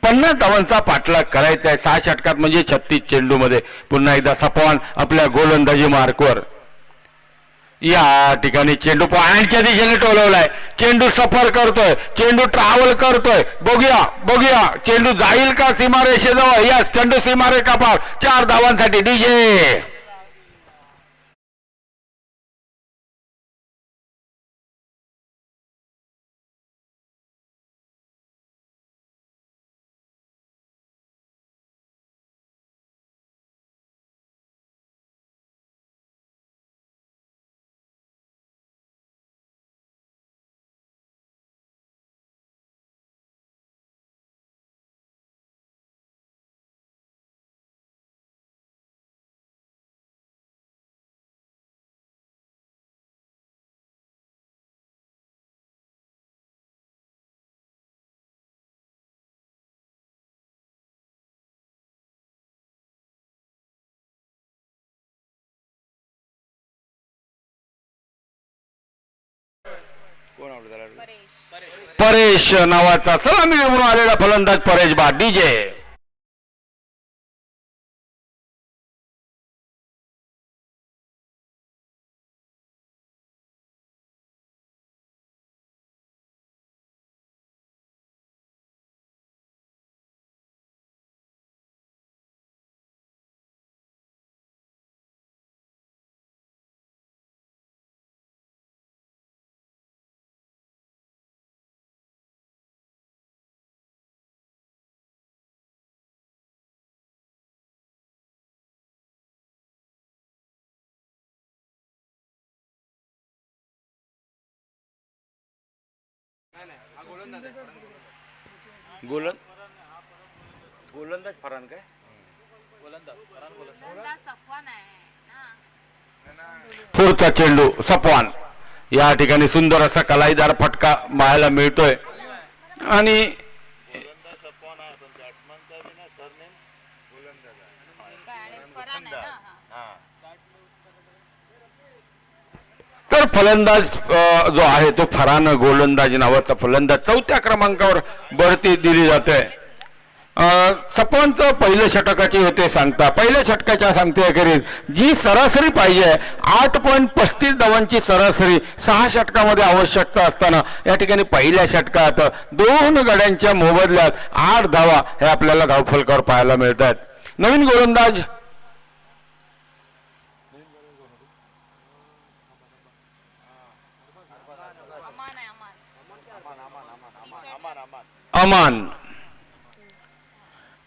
50 धावांचा पाठलाग करायचा आहे 6 षटकात, म्हणजे 36 चेंडूमध्ये. पुन्हा एकदा सपवान आपल्या गोलंदाजी मार्कवर. या ठिकाणी चेंडू पॉइंटच्या दिशेने टोलवलाय. चेंडू सफर करतोय, चेंडू ट्रॅव्हल करतोय. बघूया बघूया चेंडू जाईल का सीमारेषेजवळ. या चेंडू सीमारेखा पार. 4 धावांसाठी डीजे. परेश नावाचा सलामी म्हणून आलेला फलंदाज परेश बाद. डीजे. गोलंदाज फरान काय सफवान आहे ना. पुढचा चेंडू सपवान. या ठिकाणी सुंदर असा कलाईदार फटका पाहायला मिळतोय आणि गोलंदाज सपवान आहे, पण बॅट्समनचा बी ना सरनेम गोलंदाज आहे. काय आणि फरान आहे ना. हा. हा. तर फलंदाज जो आहे तो फरान गोलंदाज नावाचा फलंदाज 4थ्या क्रमांकावर बढती दिली जाते. सपनचं पहिल्या षटकाची होते सांगता, पहिल्या षटकाच्या सांगते अखेरीस जी सरासरी पाहिजे 8.35 धावांची सरासरी 6 षटकामध्ये आवश्यकता असताना या ठिकाणी पहिल्या षटकात 2 गड्यांच्या मोबदल्यात 8 धावा हे आपल्याला धावफलकावर पाहायला मिळतात. नवीन गोलंदाज अमान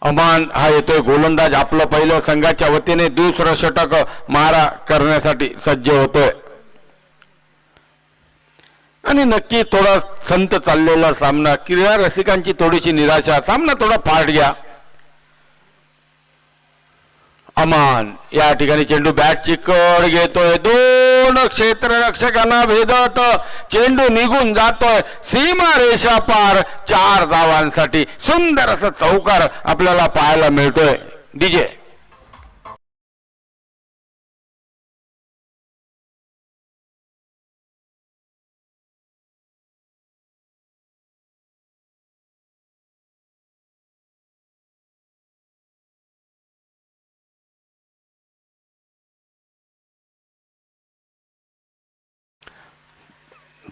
अमान हा येतोय गोलंदाज. आपलं पहिलं संघाच्या वतीने दुसरं षटक मारा करण्यासाठी सज्ज होतोय आणि नक्की थोडा संत चाललेला सामना, क्रीडा रसिकांची थोडीशी निराशा, सामना थोडा फाट गया. अमान या ठिकाणी चेंडू बॅटची कड घेतोय, 2 क्षेत्ररक्षकांना भेदत चेंडू निघून जातोय सीमा रेषा पार. 4 धावांसाठी सुंदर असा चौकार आपल्याला पाहायला मिळतोय. डीजे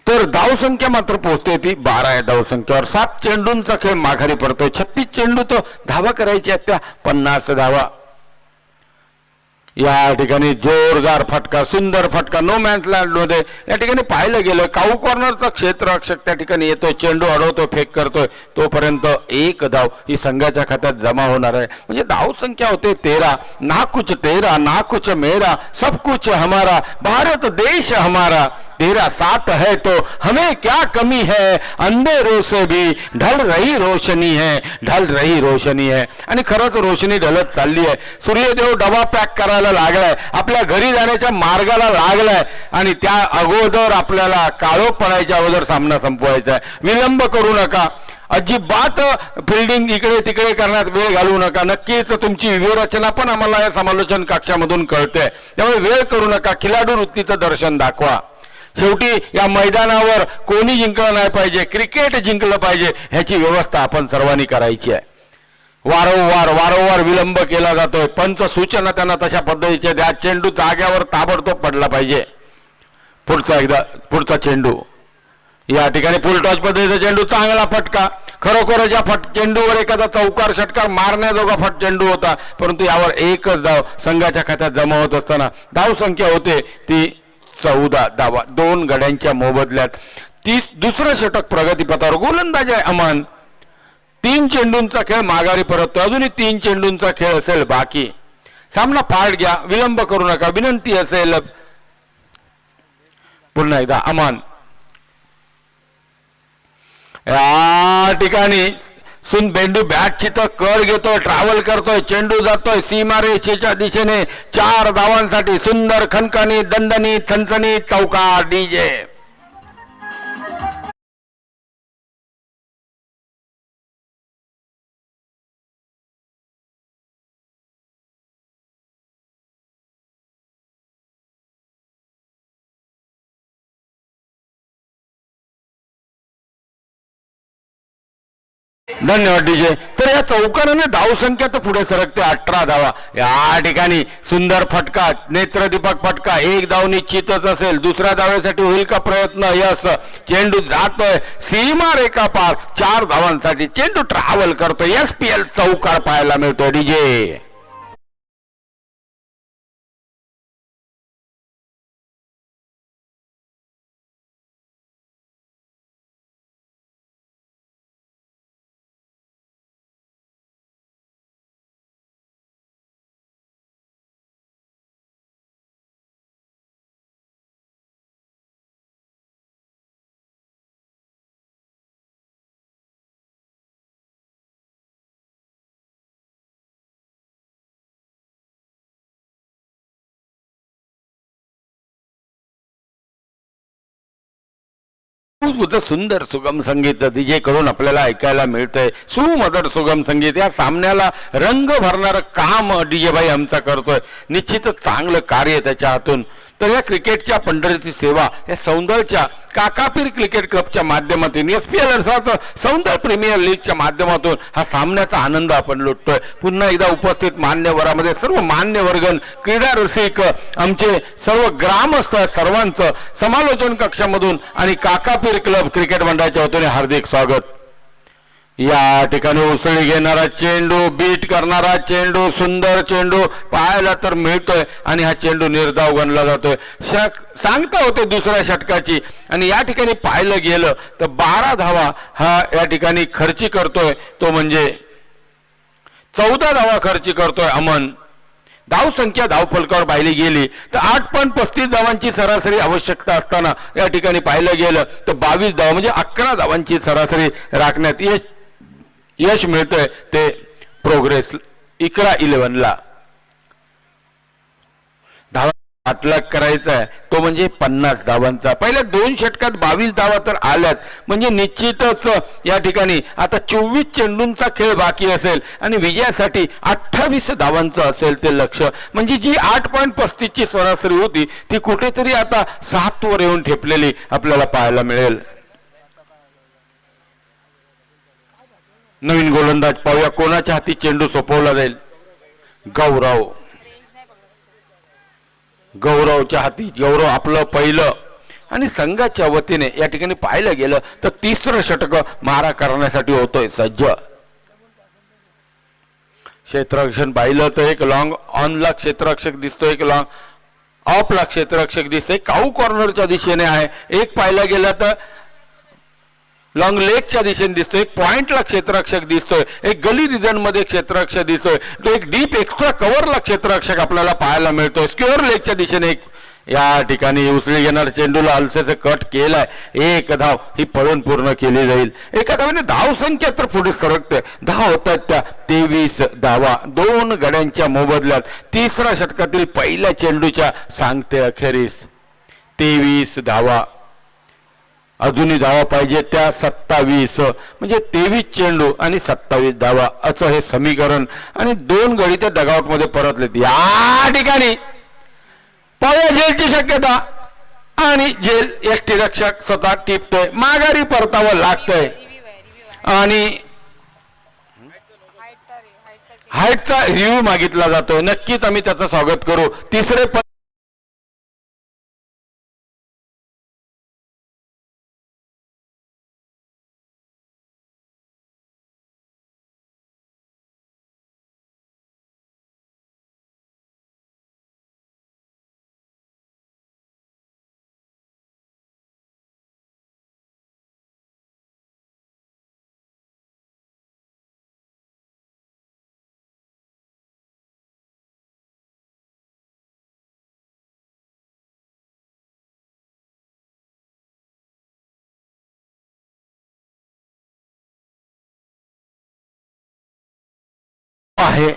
तर धावसंख्या मात्र पोहोचते ती 12 आहे धावसंख्येवर. 7 चेंडूंचा खेळ माघारी पडतोय. 36 चेंडू तर धावा करायची आहेत त्या 50 धावा. या ठिकाणी जोरदार फटका, सुंदर फटका नो मॅन्स लँड मध्ये या ठिकाणी पाहिलं गेलं. काऊ कॉर्नरचा क्षेत्ररक्षक त्या ठिकाणी येतोय, चेंडू अडवतोय, फेक करतोय, तोपर्यंत 1 धाव ही संघाच्या खात्यात जमा होणार आहे. म्हणजे धाव संख्या होते 13. ना कुछ तेरा ना कुछ मेरा सब कुछ हमारा, भारत देश हमारा, तेरा साथ है तो हमें क्या कमी है, अंधेरों से भी ढल रही रोशनी है, ढल रही रोशनी है. आणि खरंच रोशनी ढलत चालली आहे. सूर्यदेव डबा पॅक करायला लागलाय, आपल्या घरी जाण्याच्या मार्गाला लागलाय आणि त्या अगोदर आपल्याला काळोख अगोदर सामना संपवायचा आहे. विलंब करू नका, अजिबात फिल्डिंग इकडे तिकडे करण्यात वेळ घालवू नका. नक्कीच तुमची व्यूहरचना पण आम्हाला या समालोचन कक्षामधून कळते, त्यामुळे वेळ करू नका. खिलाडू वृत्तीचं दर्शन दाखवा. शेवटी या मैदानावर कोणी जिंकलं नाही पाहिजे, क्रिकेट जिंकलं पाहिजे ह्याची व्यवस्था आपण सर्वांनी करायची आहे. वारंवार विलंब केला जातोय. पंच सूचना त्यांना तशा पद्धतीचे द्या. चेंडू जाग्यावर ताबडतोब पडला पाहिजे. पुढचा चेंडू या ठिकाणी फुल टॉस पद्धतीचा चेंडू, चांगला फटका. खरोखर या चेंडूवर एखादा चौकार षटकार मारण्याजोगा चेंडू होता, परंतु यावर 1च धाव संघाच्या खात्यात जमा होत असताना धाव संख्या होते ती 14 धावा 2 गड्यांच्या मोबदल्यात. दुसरं षटक प्रगतीपथावर. गोलंदाज आहे अमान. 3 चेंडूंचा खेळ माघारी परततो. अजूनही 3 चेंडूंचा खेळ असेल बाकी. सामना फाट घ्या, विलंब करू नका, विनंती असेल. पुन्हा एकदा अमान या ठिकाणी बेंडू बॅटची तर कड घेतोय, ट्रॅव्हल करतोय, चेंडू जातोय सीमारेषेच्या दिशेने. 4 धावांसाठी सुंदर खनखनी दणदणी थनथनी चौकार. डीजे धन्यवाद डीजे. तर या चौकाराने धावसंख्या तर पुढे सरकते 18 धावा. या ठिकाणी सुंदर फटका, नेत्रदीपक फटका. 1 धाव निश्चितच असेल. दुसऱ्या धावेसाठी होईल का प्रयत्न? यस. चेंडू जातोय सीमा रेखा पार. 4 धावांसाठी चेंडू ट्रॅव्हल करतोय. SPL चौकार पाहायला मिळतोय. डीजे सुंदर सुगम संगीत डीजे कडून आपल्याला ऐकायला मिळतंय. सुमधुर सुगम संगीत. या सामन्याला रंग भरणारं काम डीजे भाई आमचा करतोय. निश्चितच चांगलं कार्य त्याच्या हातून तर या क्रिकेटच्या पंढरीची सेवा या सौंदर्याच्या काकापीर क्रिकेट क्लबच्या माध्यमातून SPL अर्थात सौंदर्य प्रीमियर लीगच्या माध्यमातून हा सामन्याचा आनंद आपण लुटतोय. पुन्हा एकदा उपस्थित मान्यवरामध्ये सर्व मान्यवर्गण, क्रीडा रसिक, आमचे सर्व ग्रामस्थ सर्वांचं समालोचन कक्षामधून आणि काकापीर क्लब क्रिकेट मंडळाच्या वतीने हार्दिक स्वागत. या ठिकाणी उसळी घेणारा चेंडू, बीट करणारा चेंडू, सुंदर चेंडू पाहायला तर मिळतोय आणि हा चेंडू निर्धाव गणला जातोय. सांगता होते दुसऱ्या षटकाची आणि या ठिकाणी पाहिलं गेलं तर 12 धावा हा या ठिकाणी खर्ची करतोय, तो म्हणजे 14 धावा खर्ची करतोय अमन. धाव संख्या धावफलकावर पाहिली गेली तर 8.35 धावांची सरासरी आवश्यकता असताना या ठिकाणी पाहिलं गेलं तर 22 धावा म्हणजे 11 धावांची सरासरी राखण्यात यश मिळतंय. ते प्रोग्रेस इकरा 11ला धावा पाठलाग करायचा आहे, तो म्हणजे 50 धावांचा. पहिल्या 2 षटकात 22 धावा तर आल्यात, म्हणजे निश्चितच या ठिकाणी आता 24 चेंडूंचा खेळ बाकी असेल आणि विजयासाठी 28 धावांचं असेल ते लक्ष. म्हणजे जी 8.35 ची सरासरी होती ती कुठेतरी आता 7 वर येऊन ठेपलेली आपल्याला पाहायला मिळेल. नवीन गोलंदाज पाहूया कोणाच्या हाती चेंडू सोपवला जाईल. गौरवच्या हाती. गौरव आपलं पहिलं आणि संघाच्या वतीने या ठिकाणी पाहिलं गेलं तर 3रं षटक मारा करण्यासाठी होतोय सज्ज. क्षेत्ररक्षण पाहिलं तर एक लॉंग ऑनला क्षेत्ररक्षक दिसतोय, एक लॉंग ऑफला क्षेत्ररक्षक दिसतोय, काऊ कॉर्नरच्या दिशेने आहे. एक पाहिलं गेलं तर लॉंग लेगच्या दिशेने दिसतोय, एक पॉइंटला क्षेत्ररक्षक दिसतोय, एक गली रिजन मध्ये क्षेत्ररक्षक दिसतोय, तो एक डीप एक्स्ट्रा कव्हरला क्षेत्ररक्षक आपल्याला पाहायला मिळतोय. स्क्वेअर लेगच्या दिशेने एक या ठिकाणी उसळी घेणार चेंडूला अलसेचे कट केलाय. 1 धाव ही पळून पूर्ण केली जाईल. एका धावाने धाव संख्या तर पुढे सरकते. धाव होतात त्या 23 धावा 2 गड्यांच्या मोबदल्यात. 3ऱ्या षटकातील पहिल्या चेंडूच्या सांगते अखेरीस 23 धावा. अजूनही धावा पाहिजे त्या 27, म्हणजे 23 चेंडू आणि 27 धावा असं हे समीकरण. आणि 2 गडी त्या डगआउट मध्ये परतलेत. या ठिकाणी पाया जेलची शक्यता आणि जेल यष्टीरक्षक स्वतः टिपतोय, माघारी परतावं लागतंय आणि हाईटचा रिव्ह्यू मागितला जातोय. नक्कीच आम्ही त्याचं स्वागत करू. 3रे आहे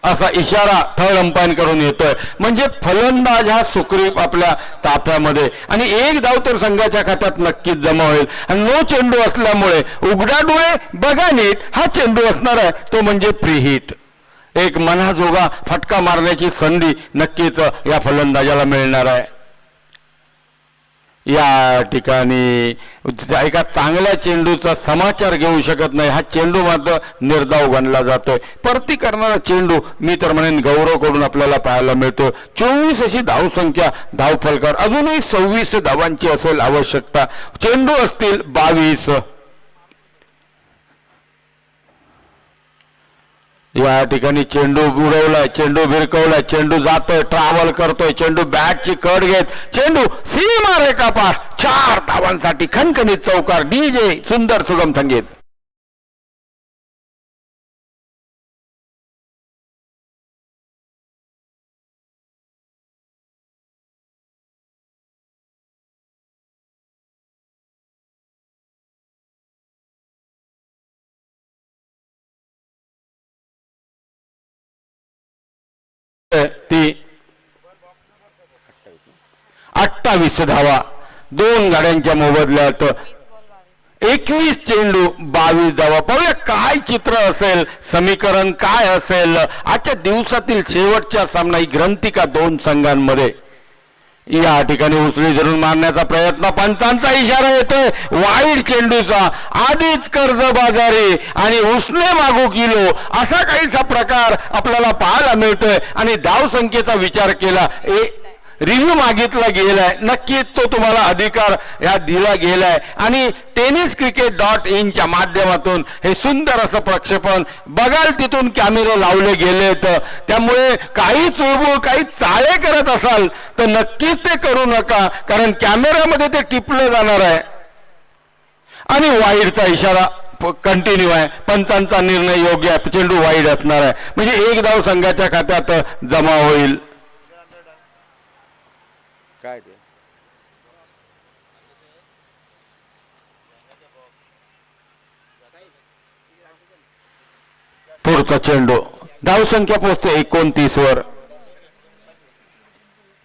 असा इशारा थर्ड अंपायर करून येतोय. म्हणजे फलंदाज हा सुखरूप आपल्या ताफ्यामध्ये आणि 1 धाव तर संघाच्या खात्यात नक्कीच जमा होईल. आणि नो चेंडू असल्यामुळे उघडा डोळे बघा नीट हा चेंडू असणार आहे, तो म्हणजे फ्री हिट. एक मनाजोगा फटका मारण्याची संधी नक्कीच या फलंदाजाला मिळणार आहे. या ठिकाणी एका चांगल्या चेंडूचा समाचार घेऊ शकत नाही. हा चेंडू मात्र निर्धाव गणला जातोय. परती करणारा चेंडू मी तर म्हणेन गौरवकडून आपल्याला पाहायला मिळतो. 24 अशी धावसंख्या धावफलकावर. अजूनही 26 धावांची असेल आवश्यकता. चेंडू असतील 22. या ठिकाणी चेंडू उडवलाय, चेंडू भिरकवलाय, चेंडू जातोय, ट्रॅव्हल करतोय, चेंडू बॅटची कड घेत चेंडू सीमा रेखा पार. 4 धावांसाठी खणखणीत चौकार. डीजे सुंदर सुगम संगीत. ती 28 धावा 2 गाड्यांच्या मोबदल्यात. 21 चेंडू 22 धावा. पाहूया काय चित्र असेल, समीकरण काय असेल. आजच्या दिवसातील शेवटचा सामना ही ग्रंथिका 2 संघांमध्ये. या ठिकाणी उचली धरून मारण्याचा प्रयत्न, पंचांचा इशारा येतोय वाईड चेंडूचा, आधीच कर्जबाजारी आणि उसने मागू किलो असा काहीसा प्रकार आपल्याला पाहायला मिळतोय. आणि धावसंख्येचा विचार केला, रिव्ह्यू मागितला गेलाय, नक्कीच तो तुम्हाला अधिकार या दिला गेलाय. आणि tenniscricket.in माध्यमातून हे सुंदर असं प्रक्षेपण बघाल, तिथून कॅमेरे लावले गेलेत. त्यामुळे काही चुळबुळ काही चाळे करत असाल तर नक्कीच ते करू नका, कारण कॅमेऱ्यामध्ये ते टिपलं जाणार आहे. आणि वाईडचा इशारा कंटिन्यू आहे, पंचांचा निर्णय योग्य आहे, चेंडू वाईड असणार आहे, म्हणजे एक धाव संघाच्या खात्यात जमा होईल. काय ते पुढचा चेंडू, धावसंख्या पोहोचते 29 वर.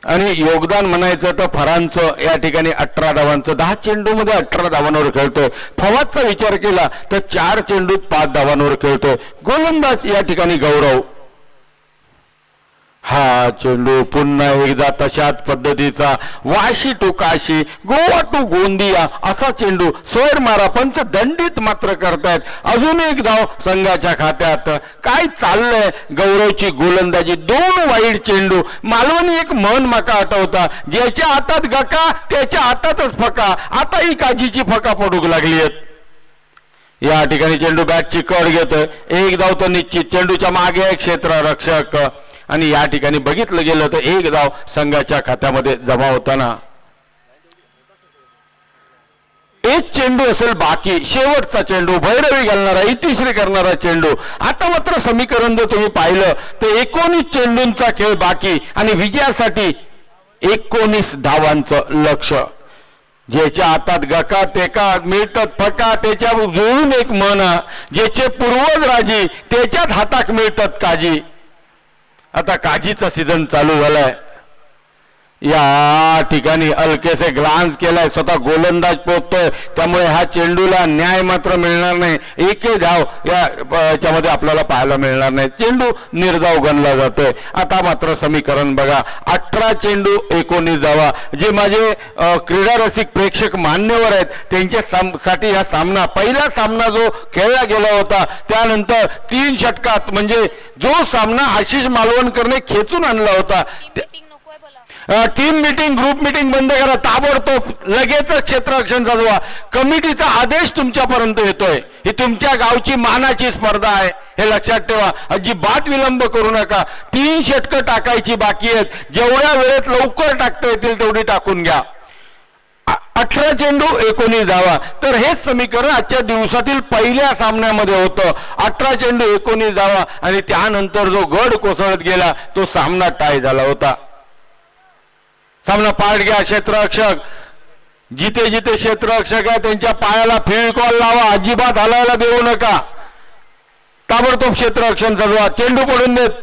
आणि योगदान म्हणायचं तर फरांचं या ठिकाणी 18 धावांचं, 10 चेंडूमध्ये 18 धावांवर खेळतोय. फवादचा विचार केला तर 4 चेंडूत 5 धावांवर खेळतोय. गोलंदाज या ठिकाणी गौरव. हा चेंडू पुन्हा एकदा तशाच पद्धतीचा वाशी टू काशी, गोवा टू गोंदिया असा चेंडू, सोयर मारा, पंच दंडित मात्र करतायत. अजून एक धाव संघाच्या खात्यात. काय चाललंय गौरवची गोलंदाजी, 2 वाईड चेंडू. मालवणी एक मन माका आठवता, ज्याच्या हातात गका त्याच्या हातातच फका, आता ही काजीची फका पडूक लागली आहेत. या ठिकाणी चेंडू बॅटची कड घेतोय, एक धाव तर निश्चित. चेंडूच्या मागे एक क्षेत्ररक्षक आणि या ठिकाणी बघितलं गेलं तर एक धाव संघाच्या खात्यामध्ये जमा होताना. एक चेंडू असेल बाकी, शेवटचा चेंडू, भैरवी घालणारा, इतिश्री करणारा चेंडू. आता मात्र समीकरण जर तुम्ही पाहिलं तर 19 चेंडूंचा खेळ बाकी आणि विजयासाठी 19 धावांचं लक्ष. ज्याच्या हातात गका तेका मिळतात फका, त्याच्या जुळून एक मन, ज्याचे पूर्वज राजी त्याच्यात हातात मिळतात काजी. आता काजीचा सीझन चालू झालाय. या ठिकाणी हलकेसे ग्लान्स केलाय, स्वतः गोलंदाज पोहोचतोय, त्यामुळे हा चेंडूला न्याय मात्र मिळणार नाही. एकही धाव याच्यामध्ये आपल्याला पाहायला मिळणार नाही. चेंडू निर्धाव गणला जातोय. आता मात्र समीकरण बघा, 18 चेंडू 19 धावा. जे माझे क्रीडा रसिक प्रेक्षक मान्यवर आहेत त्यांच्यासाठी हा सामना, पहिला सामना जो खेळला गेला होता त्यानंतर 3 षटकात, म्हणजे जो सामना आशिष मालवणकरने खेचून आणला होता, टीम मीटिंग, ग्रुप मीटिंग बंद करा, ताबडतोब लगेच क्षेत्ररक्षण चालवा. कमिटीचा आदेश तुमच्यापर्यंत येतोय. ही तुमच्या गावची मानाची स्पर्धा आहे, हे लक्षात ठेवा. अजिबात विलंब करू नका. 3 षटकं टाकायची बाकी आहेत, जेवढ्या वेळेत लवकर टाकता येतील तेवढी टाकून घ्या. 18 चेंडू 19 धावा. तर हेच समीकरण आजच्या दिवसातील पहिल्या सामन्यामध्ये होतं. 18 चेंडू 19 धावा आणि त्यानंतर जो गड कोसळत गेला तो सामना टाय झाला होता. सामना पाठ घ्या. क्षेत्ररक्षक, जिथे जिथे क्षेत्ररक्षक आहे त्यांच्या पायाला फील्ड कॉल लावा, अजिबात हलायला देऊ नका. ताबडतोब क्षेत्ररक्षण चालवा. चेंडू पडून देत.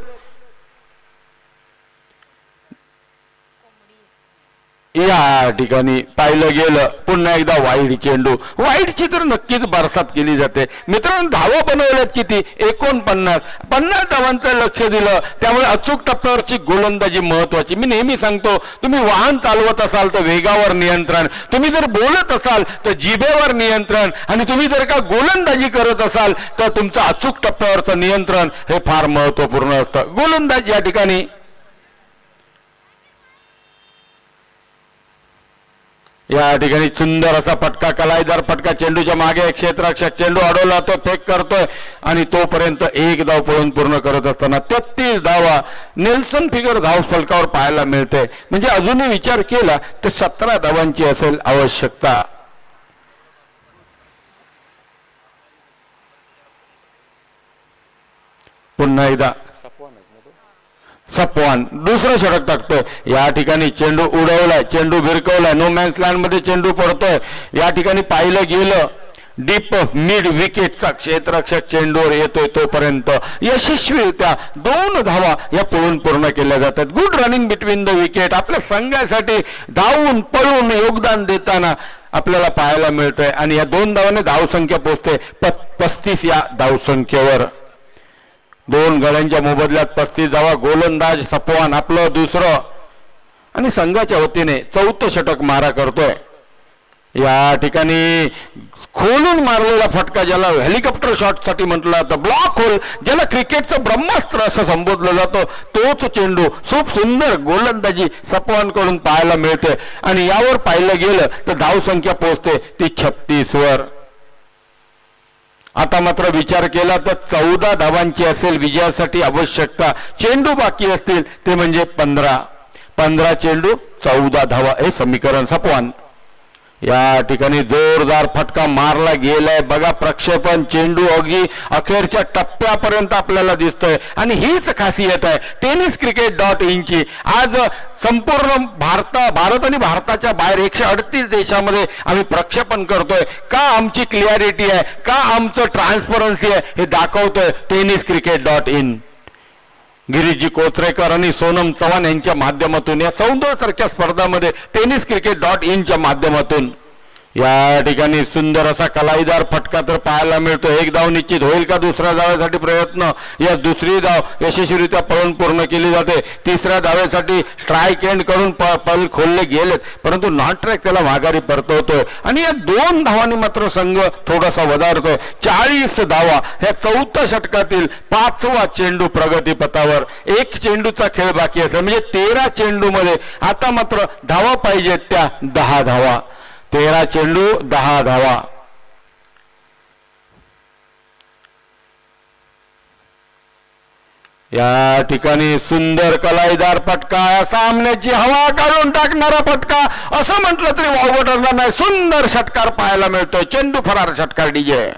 या ठिकाणी पाहिलं गेलं पुन्हा एकदा वाईड चेंडू. वाईडची तर नक्कीच बरसात केली जाते. मित्रांनो, धावा बनवल्यात किती? 49. 50 धावांचं लक्ष दिलं, त्यामुळे अचूक टप्प्यावरची गोलंदाजी महत्वाची. मी नेहमी सांगतो, तुम्ही वाहन चालवत असाल तर वेगावर नियंत्रण, तुम्ही जर बोलत असाल तर जिभेवर नियंत्रण, आणि तुम्ही जर का गोलंदाजी करत असाल तर तुमचं अचूक टप्प्यावरचं नियंत्रण हे फार महत्वपूर्ण असतं. गोलंदाज या ठिकाणी या ठिकाणी सुंदर असा फटका, कलाईदार फटका. चेंडूच्या मागे एक क्षेत्ररक्षक, चेंडू अडवला तो फेक करतोय आणि तोपर्यंत एक धाव पळून पूर्ण करत असताना 33 धावा नेल्सन फिगर धाव फलकावर पाहायला मिळते. म्हणजे अजूनही विचार केला तर 17 धावांची असेल आवश्यकता. पुन्हा एकदा सपवान दुसरं षटक टाकतोय. या ठिकाणी चेंडू उडवलाय, चेंडू भिरकवलाय, नो मॅन्स लँड मध्ये चेंडू पडतोय. या ठिकाणी पाहिलं गेलं डीप मिड विकेटचा क्षेत्ररक्षक चेंडूवर येतोय तोपर्यंत यशस्वीरित्या 2 धावा या पळून पूर्ण केल्या जातात. Good running between the wicket. आपल्या संघासाठी धावून पळून योगदान देताना आपल्याला पाहायला मिळतंय. आणि या 2 धावाने धावसंख्या पोहोचते 35 या धावसंख्येवर. 2 गड्यांच्या मोबदल्यात 35 धावा. गोलंदाज सपवान आपलं दुसरं आणि संघाच्या वतीने 4थं षटक मारा करतोय. या ठिकाणी खोलून मारलेला फटका, ज्याला हेलिकॉप्टर शॉटसाठी म्हटलं जातं, ब्लॉक होल, ज्याला क्रिकेटचं ब्रह्मास्त्र असं संबोधलं जातं, तोच चेंडू खूप सुंदर गोलंदाजी सपवानकडून पाहायला मिळते. आणि यावर पाहिलं गेलं तर धावसंख्या पोहोचते ती 36 वर. आता मात्र विचार केला तर 14 धावांची असेल विजयासाठी आवश्यकता. चेंडू बाकी असतील ते म्हणजे 15 चेंडू 14 धावा हे समीकरण. सपवान या ठिकाणी जोरदार फटका मारला गेलाय. बघा प्रक्षेपण, चेंडू अगदी अखेरच्या टप्प्यापर्यंत आपल्याला दिसतोय. आणि हीच खासियत आहे tenniscricket.in ची. आज संपूर्ण भारत आणि भारताच्या बाहेर 138 देशामध्ये आम्ही प्रक्षेपण करतोय. का आमची क्लिअरिटी आहे, का आमचं ट्रान्सपरन्सी आहे हे दाखवतोय tenniscricket.in. गिरीशजी कोचरेकर आणि सोनम चव्हाण यांच्या माध्यमातून या सौंदर्यासारख्या स्पर्धामध्ये tenniscricket.in च्या माध्यमातून या ठिकाणी सुंदर असा कलाईदार फटका तर पाहायला मिळतो. एक धाव निश्चित होईल का दुसऱ्या धावेसाठी प्रयत्न. या दुसरी धाव यशस्वीरित्या पळून पूर्ण केली जाते. तिसऱ्या धावेसाठी स्ट्राईक एंड करून पल खोलले गेलेत, परंतु नॉन ट्रॅक त्याला माघारी परतवतोय. आणि या 2 धावांनी मात्र संघ थोडासा वधारतोय. 40 धावा ह्या 4थ्या षटकातील 5वा चेंडू प्रगतीपथावर. 1 चेंडूचा खेळ बाकी असेल म्हणजे 13 चेंडू मध्ये आता मात्र धावा पाहिजेत त्या 10 धावा. 13 चेंडू 10 धावा. या ठिकाणी सुंदर कलाईदार फटका, सामन्याची हवा काढून टाकणारा फटका असं म्हटलं तरी वावगं ठरणार नाही. सुंदर षटकार पाहायला मिळतोय. चेंडू फरार षटकार डीजे.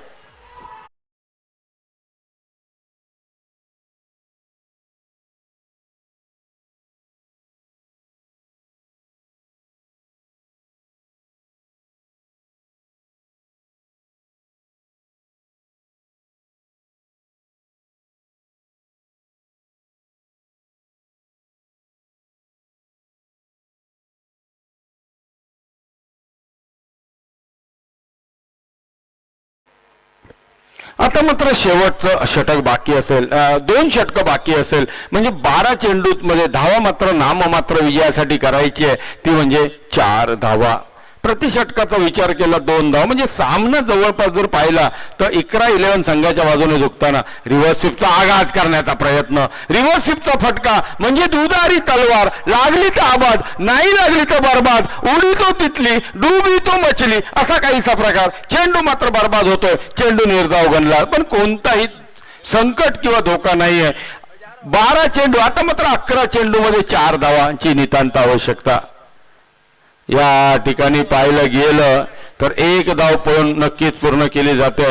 आता मात्र शेवटचं षटक बाकी असेल, 2 षटकं बाकी असेल म्हणजे 12 चेंडूमध्ये धावा मात्र नाममात्र विजयासाठी करायची आहे, ती म्हणजे 4 धावा. प्रति षटकाचा विचार केला 2 धावा म्हणजे सामना जवळपास जर पाहिला तर इकरा 11 संघाच्या बाजूने झुकताना रिव्हर्स स्वीपचा आगाज करण्याचा प्रयत्न. रिव्हर्स स्वीपचा फटका म्हणजे दुधारी तलवार, लागली तर आबाद, नाही लागली तर बर्बाद, उडी तो तितली, डुबी तो मछली, असा काहीसा प्रकार. चेंडू मात्र बर्बाद होतोय. चेंडू निर्धाव गणला पण कोणताही संकट किंवा धोका नाहीये. 12 चेंडू, आता मात्र 11 चेंडू मध्ये 4 धावांची नितांत आवश्यकता. या ठिकाणी पाहिलं गेलं तर 1 धाव पळून नक्कीच पूर्ण केली जाते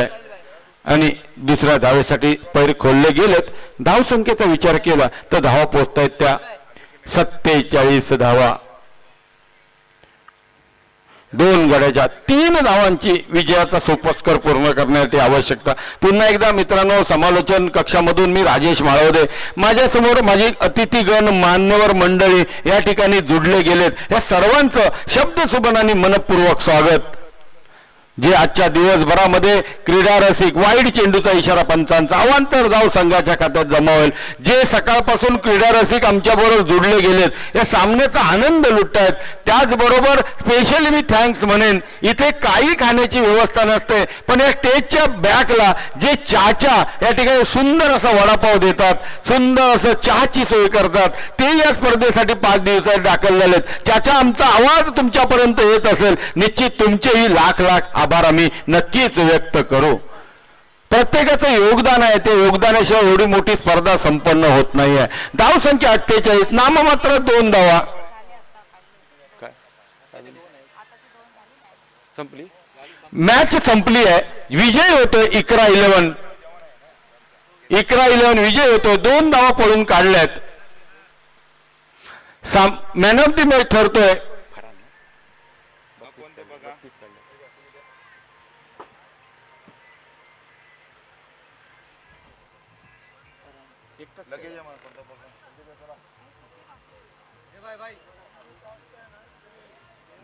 आणि दुसऱ्या धावेसाठी पैर खोलले गेलेत. धावसंख्येचा विचार केला तर धावा पोहोचतायत त्या 47 धावा. 2 गड्याच्या 3 धावांची विजयाचा सोपस्कर पूर्ण करण्यासाठी आवश्यकता. पुन्हा एकदा मित्रांनो, समालोचन कक्षामधून मी राजेश माळवदे, माझ्यासमोर माझी अतिथीगण, मान्यवर मंडळी या ठिकाणी जुडले गेलेत. या सर्वांचं शब्दसुमनाने मनपूर्वक स्वागत. जे आजच्या दिवसभरामध्ये क्रीडा रसिक, वाईड चेंडूचा इशारा पंचांचा, अवांतर धाव संघाच्या खात्यात जमा होईल. जे सकाळपासून क्रीडा रसिक आमच्याबरोबर जुडले गेलेत, या सामन्याचा आनंद लुटतायत. त्याचबरोबर स्पेशली मी थँक्स म्हणेन, इथे काही खाण्याची व्यवस्था नसते पण या स्टेजच्या बॅकला जे चाचा या ठिकाणी सुंदर असा वडापाव देतात, सुंदर असं चहाची सोय करतात, ते या स्पर्धेसाठी 5 दिवसात दाखल झालेत. चाचा, आमचा आवाज तुमच्यापर्यंत येत असेल, निश्चित तुमचेही लाख लाख आभार आम्ही नक्कीच व्यक्त करू. प्रत्येकाचं योगदान आहे, ते योगदानाशिवाय एवढी मोठी स्पर्धा संपन्न होत नाहीये. धावसंख्या 48, नाममात्र 2 धावा. संपली मॅच, संपली आहे. विजय होतोय इकरा 11. इकरा 11 विजय होतोय. 2 धावा पळून काढल्यात. मॅन ऑफ द मॅच ठरतोय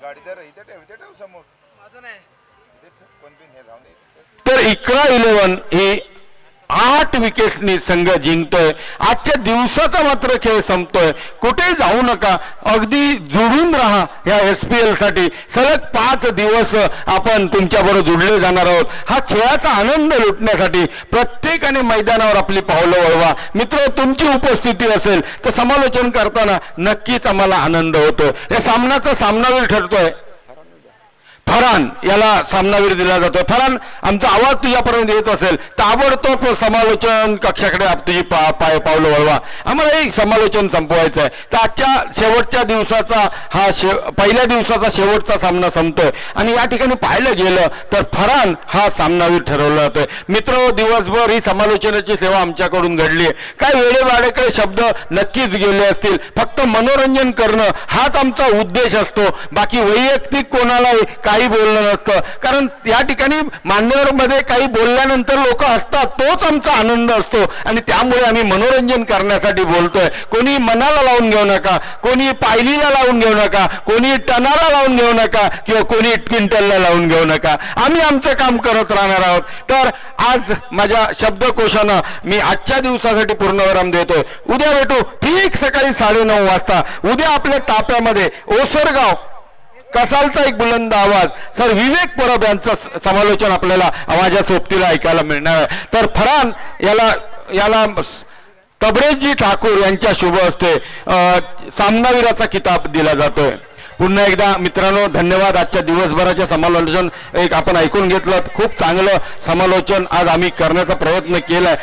गाडी तर इथे ठेव समोर. तर इकरा 11 ही 8 विकेटनी संघ जिंकतोय. आजच्या दिवसाचा मात्र खेळ संपतोय. कुठेही जाऊ नका, अगदी जोडून राहा या SPL साठी. सलग 5 दिवस आपण तुमच्याबरोबर जुडले जाणार आहोत. हा खेळाचा आनंद लुटण्यासाठी प्रत्येकाने मैदानावर आपली पावलं वळवा. मित्र, तुमची उपस्थिती असेल तर समालोचन करताना नक्कीच आम्हाला आनंद होतोय. या सामन्याचा सामनावीर ठरतोय फरान, याला सामनावीर दिला जातो. फरान, आमचा आवाज तुझ्यापर्यंत येत असेल ताबडतोब समालोचन कक्षाकडे तुझी पावलं वळवा. आम्हाला हे समालोचन संपवायचं आहे. तर आजच्या शेवटच्या दिवसाचा हा पहिल्या दिवसाचा शेवटचा सामना संपतोय आणि या ठिकाणी पाहिलं गेलं तर फरान हा सामनावीर ठरवला जातोय. मित्र, दिवसभर ही समालोचनाची सेवा आमच्याकडून घडली आहे. काय वेळेवाड्याकडे शब्द नक्कीच गेले असतील. फक्त मनोरंजन करणं हाच आमचा उद्देश असतो. बाकी वैयक्तिक कोणालाही काही बोलणं नसतं. कारण या ठिकाणी मान्यवरमध्ये काही बोलल्यानंतर लोक हसतात, तोच आमचा आनंद असतो आणि त्यामुळे आम्ही मनोरंजन करण्यासाठी बोलतोय. कोणी मनाला लावून घेऊ नका, कोणी पायलीला लावून घेऊ नका, कोणी टनाला लावून घेऊ नका किंवा कोणी क्विंटलला लावून घेऊ नका. आम्ही आमचं काम करत राहणार आहोत. तर आज माझ्या शब्दकोशानं मी आजच्या दिवसासाठी पूर्णविराम देतोय. उद्या भेटू ठीक सकाळी 9:30 वाजता. उद्या आपल्या ताप्यामध्ये ओसरगाव कसालचा एक बुलंद आवाज सर विवेक परब यांचं समालोचन आपल्याला माझ्या सोबतीला ऐकायला मिळणार आहे. तर फरान याला तबरेजी ठाकूर यांच्या शुभ हस्ते सामनावीराचा किताब दिला जातोय. पुन्हा एकदा मित्रांनो धन्यवाद. आजच्या दिवसभराच्या समालोचन एक आपण ऐकून घेतलं. खूप चांगलं समालोचन आज आम्ही करण्याचा प्रयत्न केलाय.